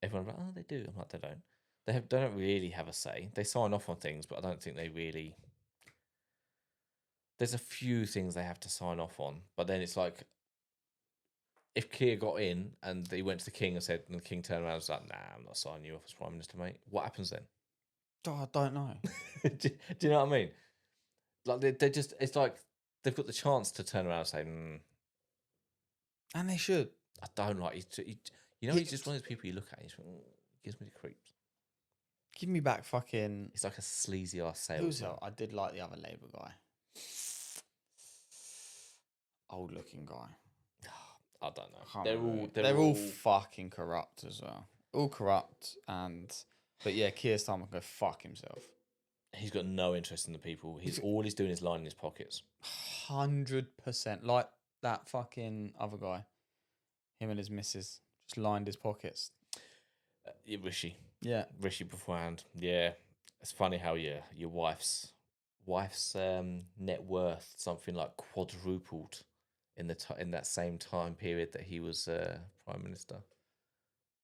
Everyone's like, oh, they do. I'm like, they don't. They don't really have a say. They sign off on things, but I don't think they really. There's a few things they have to sign off on, but then it's like, if Keir got in and he went to the king and said, and the king turned around and was like, nah, I'm not signing you off as prime minister, mate. What happens then? Oh, I don't know. do you know what I mean? Like they just, it's like they've got the chance to turn around and say, And they should. I don't like it. You know, he's just one of those people you look at and you think, gives me the creeps. Give me back fucking. He's like a sleazy ass Who's salesman. that? I did like the other Labour guy. Old looking guy. I don't know. Can't They're remember all who- they're all fucking corrupt as well. All corrupt but yeah, Keir Starmer can go fuck himself. He's got no interest in the people. All he's doing is lining his pockets. 100%. Like that fucking other guy. Him and his missus just lined his pockets. Rishi Yeah. beforehand. Yeah, it's funny how your wife's net worth something like quadrupled in that same time period that he was prime minister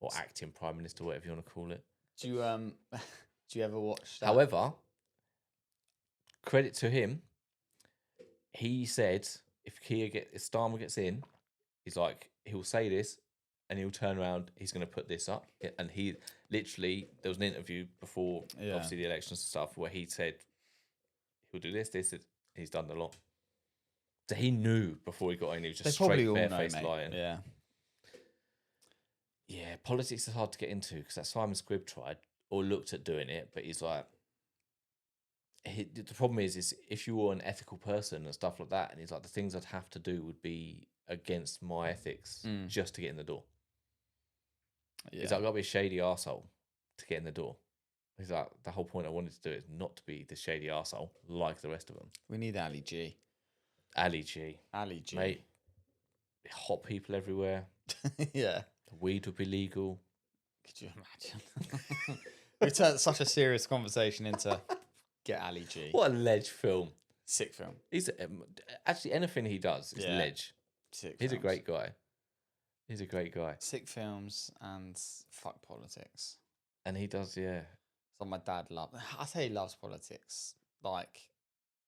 or acting prime minister, whatever you want to call it. Do you do you ever watch that? However, credit to him, he said if Starmer gets in, he's like he'll say this and he'll turn around, he's going to put this up, and he literally there was an interview before obviously the elections and stuff where he said he'll do this. He's done a lot. So he knew before he got in. He was just straight barefaced lying. Yeah. Yeah, politics is hard to get into because that Simon Squibb tried or looked at doing it, but he's like, the problem is if you were an ethical person and stuff like that, and he's like, the things I'd have to do would be against my ethics just to get in the door. Yeah. He's like, I've got to be a shady arsehole to get in the door. He's like, the whole point I wanted to do is not to be the shady arsehole like the rest of them. We need Ali G. Ali G. Ali G. Mate, hot people everywhere. Yeah. Weed would be legal. Could you imagine? We turned such a serious conversation into get Ali G. What a ledge film. Sick film. He's actually anything he does is Yeah. ledge. Sick He's a films. great guy. He's a great guy, Sick films and fuck politics. and he does. Yeah, So my dad loves. I say he loves politics. Like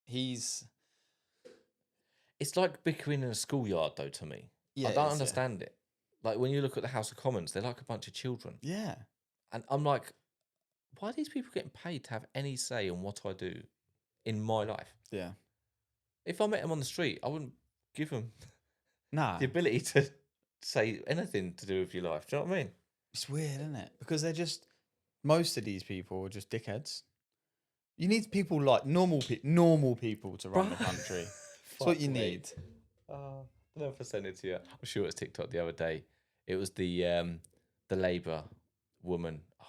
he's. it's like bickering in a schoolyard, though. To me, Yeah, I it don't is, yeah. understand it. Like when you look at the House of Commons, they're like a bunch of children, Yeah. and I'm like, why are these people getting paid to have any say on what I do in my life? Yeah. If I met them on the street, I wouldn't give them Nah. the ability to say anything to do with your life. Do you know what I mean? It's weird, isn't it? Because they're just most of these people are just dickheads. You need people like normal people to run the country. That's what you Fuck me. need. I don't know if I sent it to you. I'm sure it was TikTok the other day. It was the Labour woman. Oh,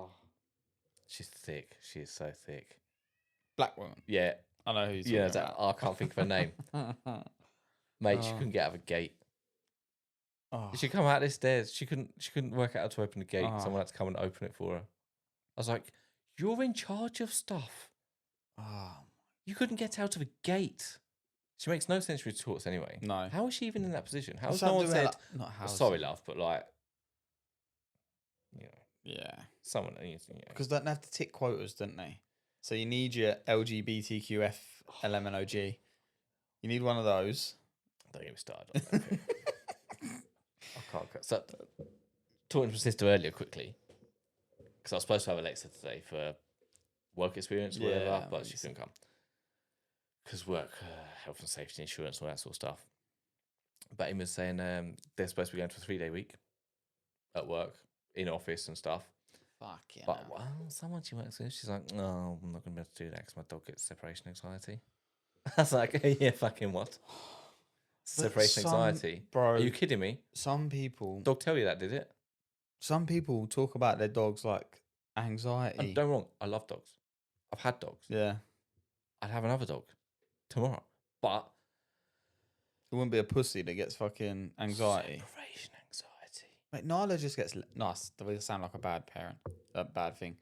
crap. She's thick. She is so thick. Black woman. Yeah, I know who you're yeah. talking I can't think of her name. Mate, she Oh. couldn't get out of a gate. Oh, She come out the stairs. She couldn't work out how to open the gate. Oh. Someone had to come and open it for her. I was like, "You're in charge of stuff. oh, You couldn't get out of a gate." She makes no sense with talks anyway. no. How is she even in that position? How has What's no that one doing, said, like, not "Oh, housing? sorry, love, but like, you know, Yeah. someone needs, you know." Because they have to tick quotas, don't they? So you need your LGBTQF LMNOG. You need one of those. Don't get me started on that. Okay. I can't. So, talking to my sister earlier quickly, because I was supposed to have Alexa today for work experience or whatever, Yeah, but she makes couldn't come. Because work, health and safety insurance, all that sort of stuff. But Amy was saying they're supposed to be going to a 3-day week at work, in office and stuff. Fuck yeah. But well, someone she works with, she's like, "No, I'm not going to be able to do that because my dog gets separation anxiety." I was like, "Yeah, fucking what? Separation anxiety? Bro, Are you kidding me? some people Dog tell you that, did it?" talk about their dogs like anxiety. And don't get me wrong, I love dogs. I've had dogs. Yeah. I'd have another dog tomorrow. But It wouldn't be a pussy that gets fucking anxiety. separation anxiety. Mate, Nyla just gets nice. That would sound like a bad parent, a bad thing,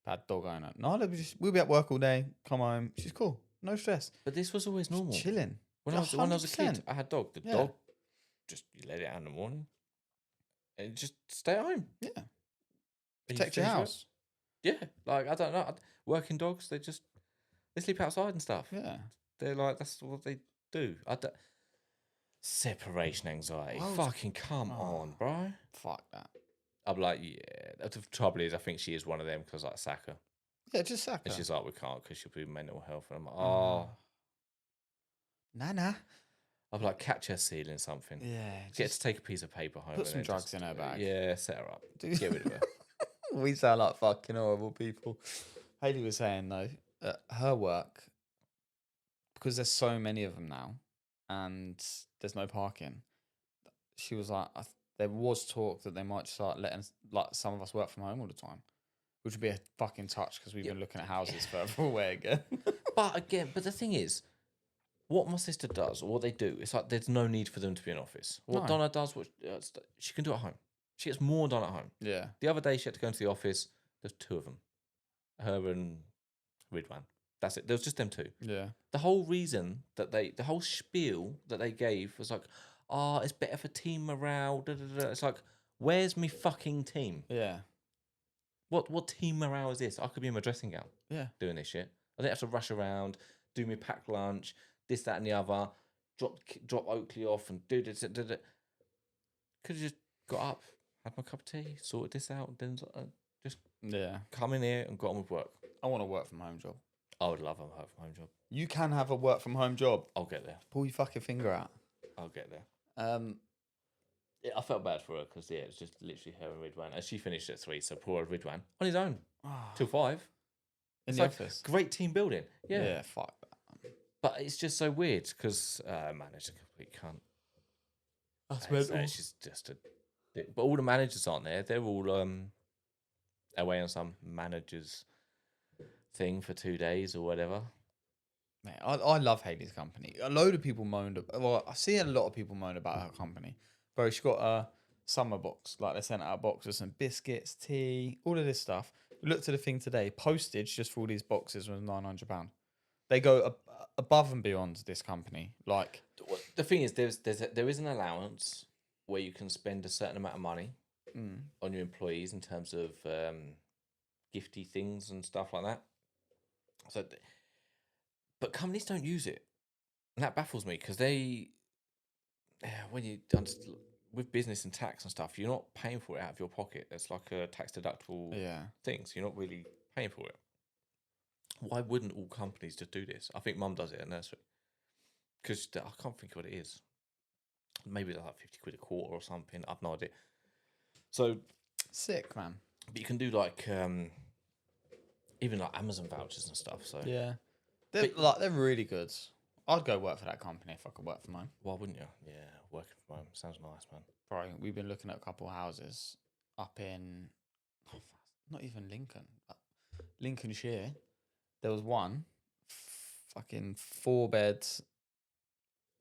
bad dog owner. Nyla we'll be at work all day, come home. She's cool, no stress, But this was always normal. chilling. When I was a kid, 100%. I had dog. The Yeah. dog, just you let it out in the morning, and just stay at home. Yeah, And you protect your finish work. house. Yeah, like I don't know. Working dogs, they sleep outside and stuff. Yeah, They're like that's what they do. Separation anxiety. Well, Fucking come oh. on, bro. fuck that. I'm like, yeah. The trouble is, I think she is one of them because like Saka, Yeah, just sack her. and she's like, we can't because she'll be mental health. And I'm like, oh. Nana. I'd be like, catch her stealing something. Yeah. Get to take a piece of paper home. put and some then drugs just- in her bag. Yeah, set her up. Get rid of her. We sound like fucking horrible people. Hayley was saying though, her work, because there's so many of them now, and there's no parking. She was like, there was talk that they might start letting like some of us work from home all the time, which would be a fucking touch because we've been looking at houses further away again. But the thing is, what my sister does, or what they do, it's like there's no need for them to be in office. What No. Donna does, she can do at home. She gets more done at home. Yeah. The other day, she had to go into the office. There's two of them, her and Ridwan. That's it. There was just them two. Yeah. The whole reason that the whole spiel that they gave was like, oh, it's better for team morale. Da, da, da. It's like, where's me fucking team? Yeah. What team morale is this? I could be in my dressing gown Yeah. doing this shit. I don't have to rush around, do me packed lunch, this, that, and the other. Drop Oakley off and do this. Could have just got up, had my cup of tea, sorted this out, and then just Yeah. come in here and got on with work. I want a work from home job. I would love a work from home job. You can have a work from home job. I'll get there. Pull your fucking finger out. I'll get there. Yeah, I felt bad for her because it was just literally her and Ridwan. And she finished at 3, so poor old Ridwan on his own till 5. in It's the like office. great team building. Yeah. Yeah, fuck that. But it's just so weird because manager's a complete cunt. That's Like I say, she's just a dick. But all the managers aren't there. They're all away on some manager's thing for 2 days or whatever. Man, I love Hayley's company. A load of people moaned. Well, I see a lot of people moan about her company. Bro, she got a summer box. Like they sent out a box with some biscuits, tea, all of this stuff. Looked at the thing today. Postage just for all these boxes was £900. They go above and beyond this company. Like The thing is, there is an allowance where you can spend a certain amount of money on your employees in terms of gifty things and stuff like that. So, but companies don't use it, and that baffles me because when you with business and tax and stuff, you're not paying for it out of your pocket. It's like a tax deductible thing, so you're not really paying for it. Why wouldn't all companies just do this? I think Mum does it at nursery because I can't think of what it is. Maybe they're like 50 quid a quarter or something. I've no idea. So sick, man. but you can do like even like Amazon vouchers and stuff. So Yeah, they're really good. I'd go work for that company if I could work from home. why wouldn't you? Yeah, working from home sounds nice, man. Bro, we've been looking at a couple of houses up in not even Lincoln, Lincolnshire. There was one fucking 4 beds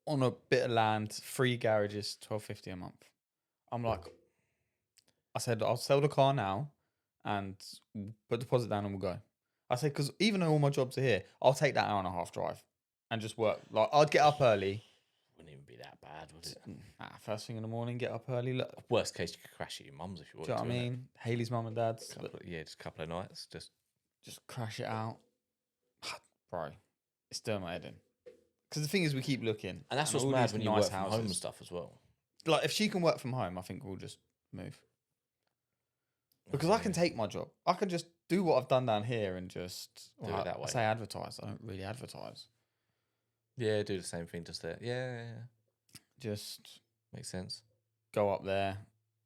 on a bit of land, 3 garages, $12.50 a month. I'm like, I said I'll sell the car now and put deposit down and we'll go. I said because even though all my jobs are here, I'll take that hour and a half drive and just work. Like I'd get up early. Wouldn't even be that bad, would it? Nah, first thing in the morning, get up early. Look, Worst case, you could crash at your mum's if you do wanted you know what I to. mean? Hayley's mum and dad's. Just a couple of nights. Just crash it out. Bro, it's doing my head in. Because the thing is, we keep looking. And that's what's all mad these when you nice work from home and stuff as well. Like, if she can work from home, I think we'll just move. Because I can take my job. I can just do what I've done down here and just... Do it that way. I say advertise. I don't really advertise. Yeah, do the same thing just there. Yeah. Just Makes sense. go up there,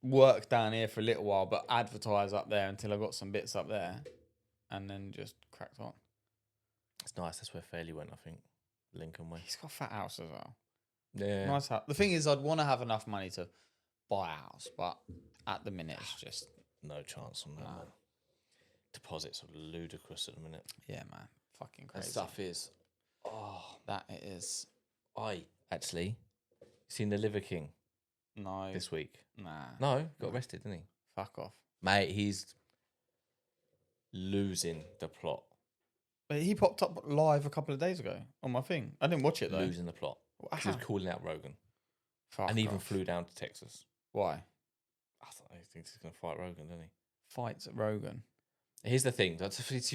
work down here for a little while, but advertise up there until I got some bits up there. And then just cracked on. It's nice. That's where Fairley went, I think. Lincoln way. He's got a fat house as well. Yeah. Nice house. The thing is, I'd want to have enough money to buy a house, but at the minute, it's just... No chance on that, man. Deposits are ludicrous at the minute. Yeah, man. Fucking And crazy. stuff is... That it is. I actually seen the Liver King No. this week. Nah. No, got arrested, didn't he? Fuck off. Mate, he's losing the plot. But he popped up live a couple of days ago on my thing. I didn't watch it though. Losing the plot. 'Cause He was How? calling out Rogan. Fuck And even off. flew down to Texas. Why? I thought he thinks he's going to fight Rogan, doesn't he? Fights at Rogan. Here's the thing.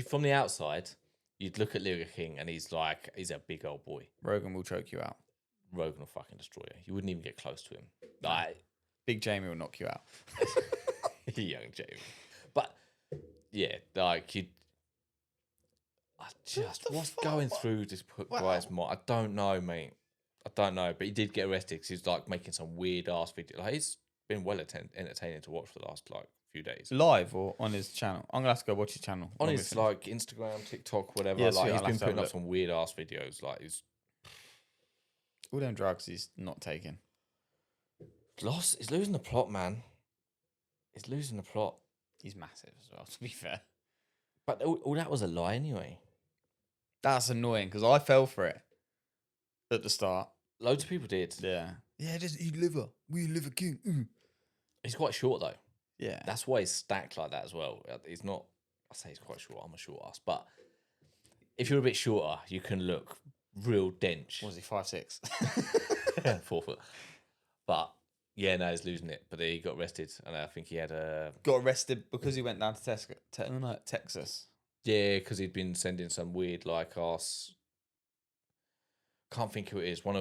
From the outside, you'd look at Liver King and he's a big old boy. Rogan will choke you out. Rogan will fucking destroy you. You wouldn't even get close to him. Like, Big Jamie will knock you out. young Jamie. But yeah, like you. I just the what's fuck? going through this Wow. guy's mind? I don't know, mate. I don't know, but he did get arrested because he's like making some weird ass video. Like he's been well entertaining to watch for the last like few days. Live or on his channel? I'm gonna have to go watch his channel. On when we his finish. like Instagram, TikTok, whatever. Yeah, like sweet, he's I'll have been to have putting a up look. some weird ass videos. Like he's All them drugs he's not taking. lost. He's losing the plot, man. He's losing the plot. He's massive as well, to be fair. But all that was a lie anyway. That's annoying because I fell for it at the start. Loads of people did. Yeah. Yeah, just eat liver. We liver king. He's quite short though. Yeah. That's why he's stacked like that as well. He's not. I say he's quite short. I'm a short ass, but if you're a bit shorter, you can look real dense. Was he 5'6"? 4 foot. But yeah, no, he's losing it. But he got arrested, and I think he had a Got arrested because he went down to Texas. yeah, because he'd been sending some weird like ass. Can't think who it is. One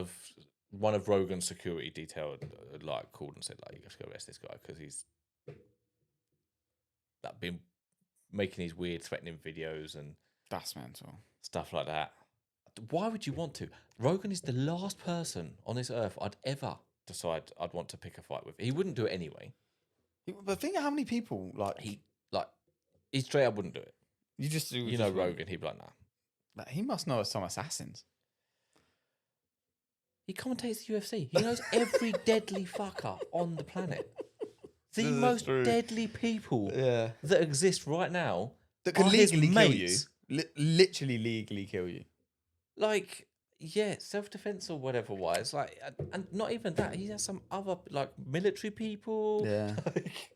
of Rogan's security detail had, like called and said like you got to go arrest this guy because he's that been making these weird threatening videos and That's mental. stuff like that. Why would you want to? Rogan is the last person on this earth I'd ever decide I'd want to pick a fight with. He wouldn't do it anyway. But think of how many people He straight up wouldn't do it. you just do. You know Rogan, he'd be like, nah. Like, he must know some assassins. He commentates the UFC. He knows every deadly fucker on the planet. The This is most true. deadly people Yeah. that exist right now That could are his legally kill you. mates. Literally legally kill you. Like, yeah, self-defense or whatever wise. Like, and not even that. He has some other, like, military people. Yeah. Like,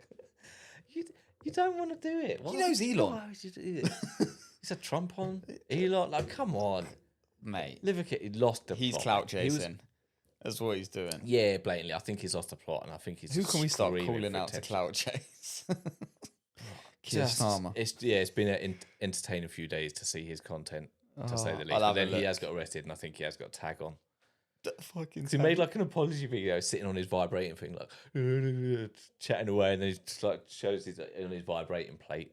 you don't want to do it. Why knows Elon. Why would you do it? He's a Trump on Elon. Like, come on. Mate. Liverkit, he lost the He's plot, clout mate. He was- chasing. That's what he's doing. Yeah, blatantly. I think he's lost the plot, and I think he's. Who can we start screaming calling for out to attention. clout chase? Keir Just- Starmer. It's been an entertaining few days to see his content, to say the least. I'll But have a then he look. has got arrested, and I think he has got a tag on. That fucking. 'Cause he made like an apology video sitting on his vibrating thing, like chatting away, and then he just like shows his on his vibrating plate.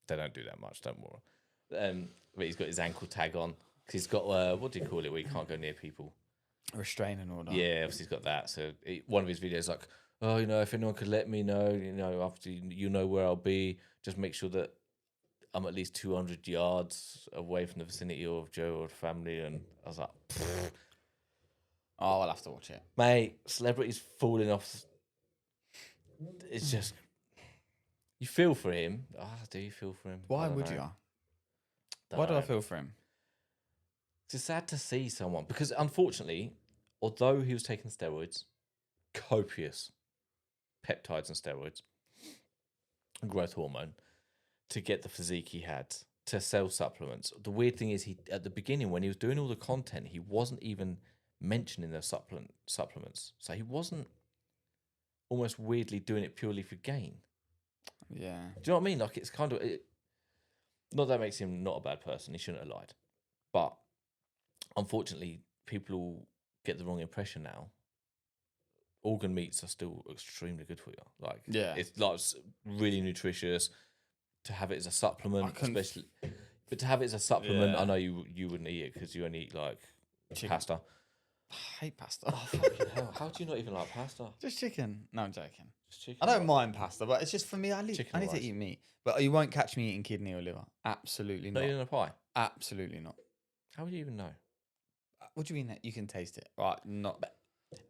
They don't do that much, don't worry. But he's got his ankle tag on because he's got what do you call it where you can't go near people? restraining order. Yeah, obviously he's got that. So one of his videos like, oh, you know, if anyone could let me know, you know, after you know where I'll be, just make sure that I'm at least 200 yards away from the vicinity of Joe or family. And I was like, pfft. Oh, I'll have to watch it. Mate, celebrities falling off. It's just you feel for him. Do you feel for him? Why I don't would know. you? Don't Why do I know. feel for him? It's sad to see someone because unfortunately, although he was taking steroids, copious peptides and steroids, and growth hormone, to get the physique he had, to sell supplements. The weird thing is, he at the beginning when he was doing all the content, he wasn't even mentioning the supplements. So he wasn't almost weirdly doing it purely for gain. Yeah. Do you know what I mean? Like it's kind of not that makes him not a bad person. He shouldn't have lied, but unfortunately, people get the wrong impression now. Organ meats are still extremely good for you. Like, Yeah. it's like really nutritious. To have it as a supplement, couldn't- especially, but to have it as a supplement, Yeah. I know you wouldn't eat it because you only eat like Chicken. pasta. I hate pasta. Oh fucking hell! How do you not even like pasta? Just chicken. No, I'm joking. Just chicken. I don't right? mind pasta, but it's just for me. I need Chicken to or rice. eat meat, but you won't catch me eating kidney or liver. Absolutely Not not. even a pie. Absolutely not. How would you even know? What do you mean that you can taste it? Right, not.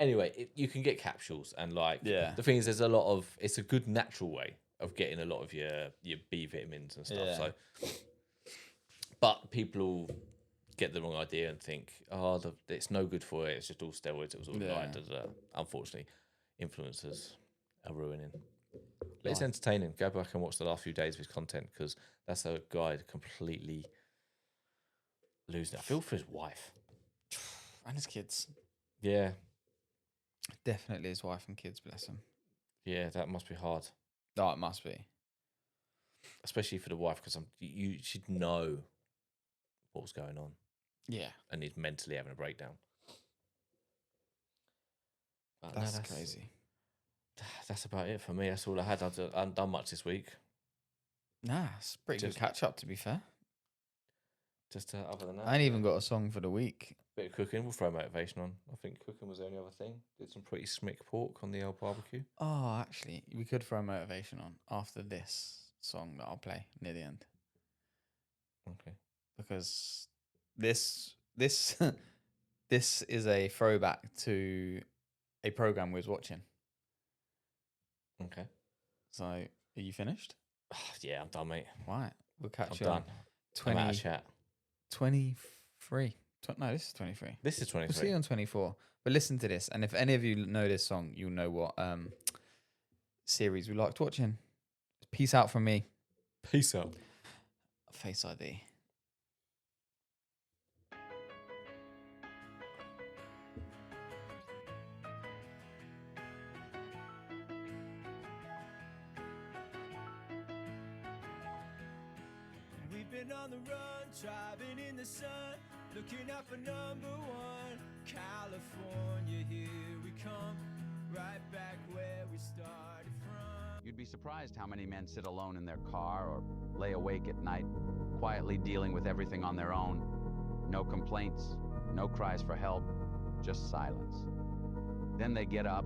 Anyway, you can get capsules and like Yeah. the thing is there's a lot of it's a good natural way of getting a lot of your B vitamins and stuff. Yeah. So but people will get the wrong idea and think, oh, it's no good for it, it's just all steroids, it was all Yeah. right. Da, da, da. Unfortunately, influencers are ruining. But it's Right. entertaining. Go back and watch the last few days of his content because that's a guy completely losing it. I feel for his wife. And his kids. Yeah. Definitely his wife and kids, bless him. Yeah, that must be hard. Oh, it must be. Especially for the wife, because you should know what was going on, Yeah. and he's mentally having a breakdown. But no, That's crazy. That's about it for me. That's all I had. I haven't done much this week. Nah, it's pretty Just- good catch up, to be fair. Just other than that, I ain't even got a song for the week. bit of cooking. We'll throw motivation on. I think cooking was the only other thing. Did some pretty smick pork on the old barbecue. Oh, actually, we could throw motivation on after this song that I'll play near the end, Okay. because this this is a throwback to a program we was watching. Okay. So, are you finished? Yeah, I'm done, mate. Right, we'll catch I'm you done. on I'm out of chat. 23. No, this is 23. This is We'll see 23. you on 24. But listen to this, and if any of you know this song, you'll know what series we liked watching. Peace out from me. Peace out. Face ID. We've been on the run, driving in the sun, looking out for number one. California, here we come, right back where we started from. You'd be surprised how many men sit alone in their car or lay awake at night, quietly dealing with everything on their own. No complaints, no cries for help, just silence. Then they get up,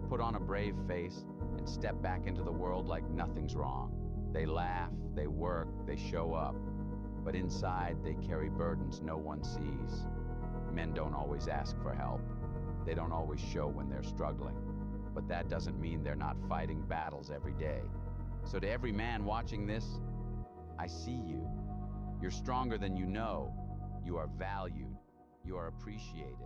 put on a brave face, and step back into the world like nothing's wrong. They laugh, they work, they show up. But inside, they carry burdens no one sees. Men don't always ask for help. They don't always show when they're struggling. But that doesn't mean they're not fighting battles every day. So to every man watching this, I see you. You're stronger than you know. You are valued. You are appreciated.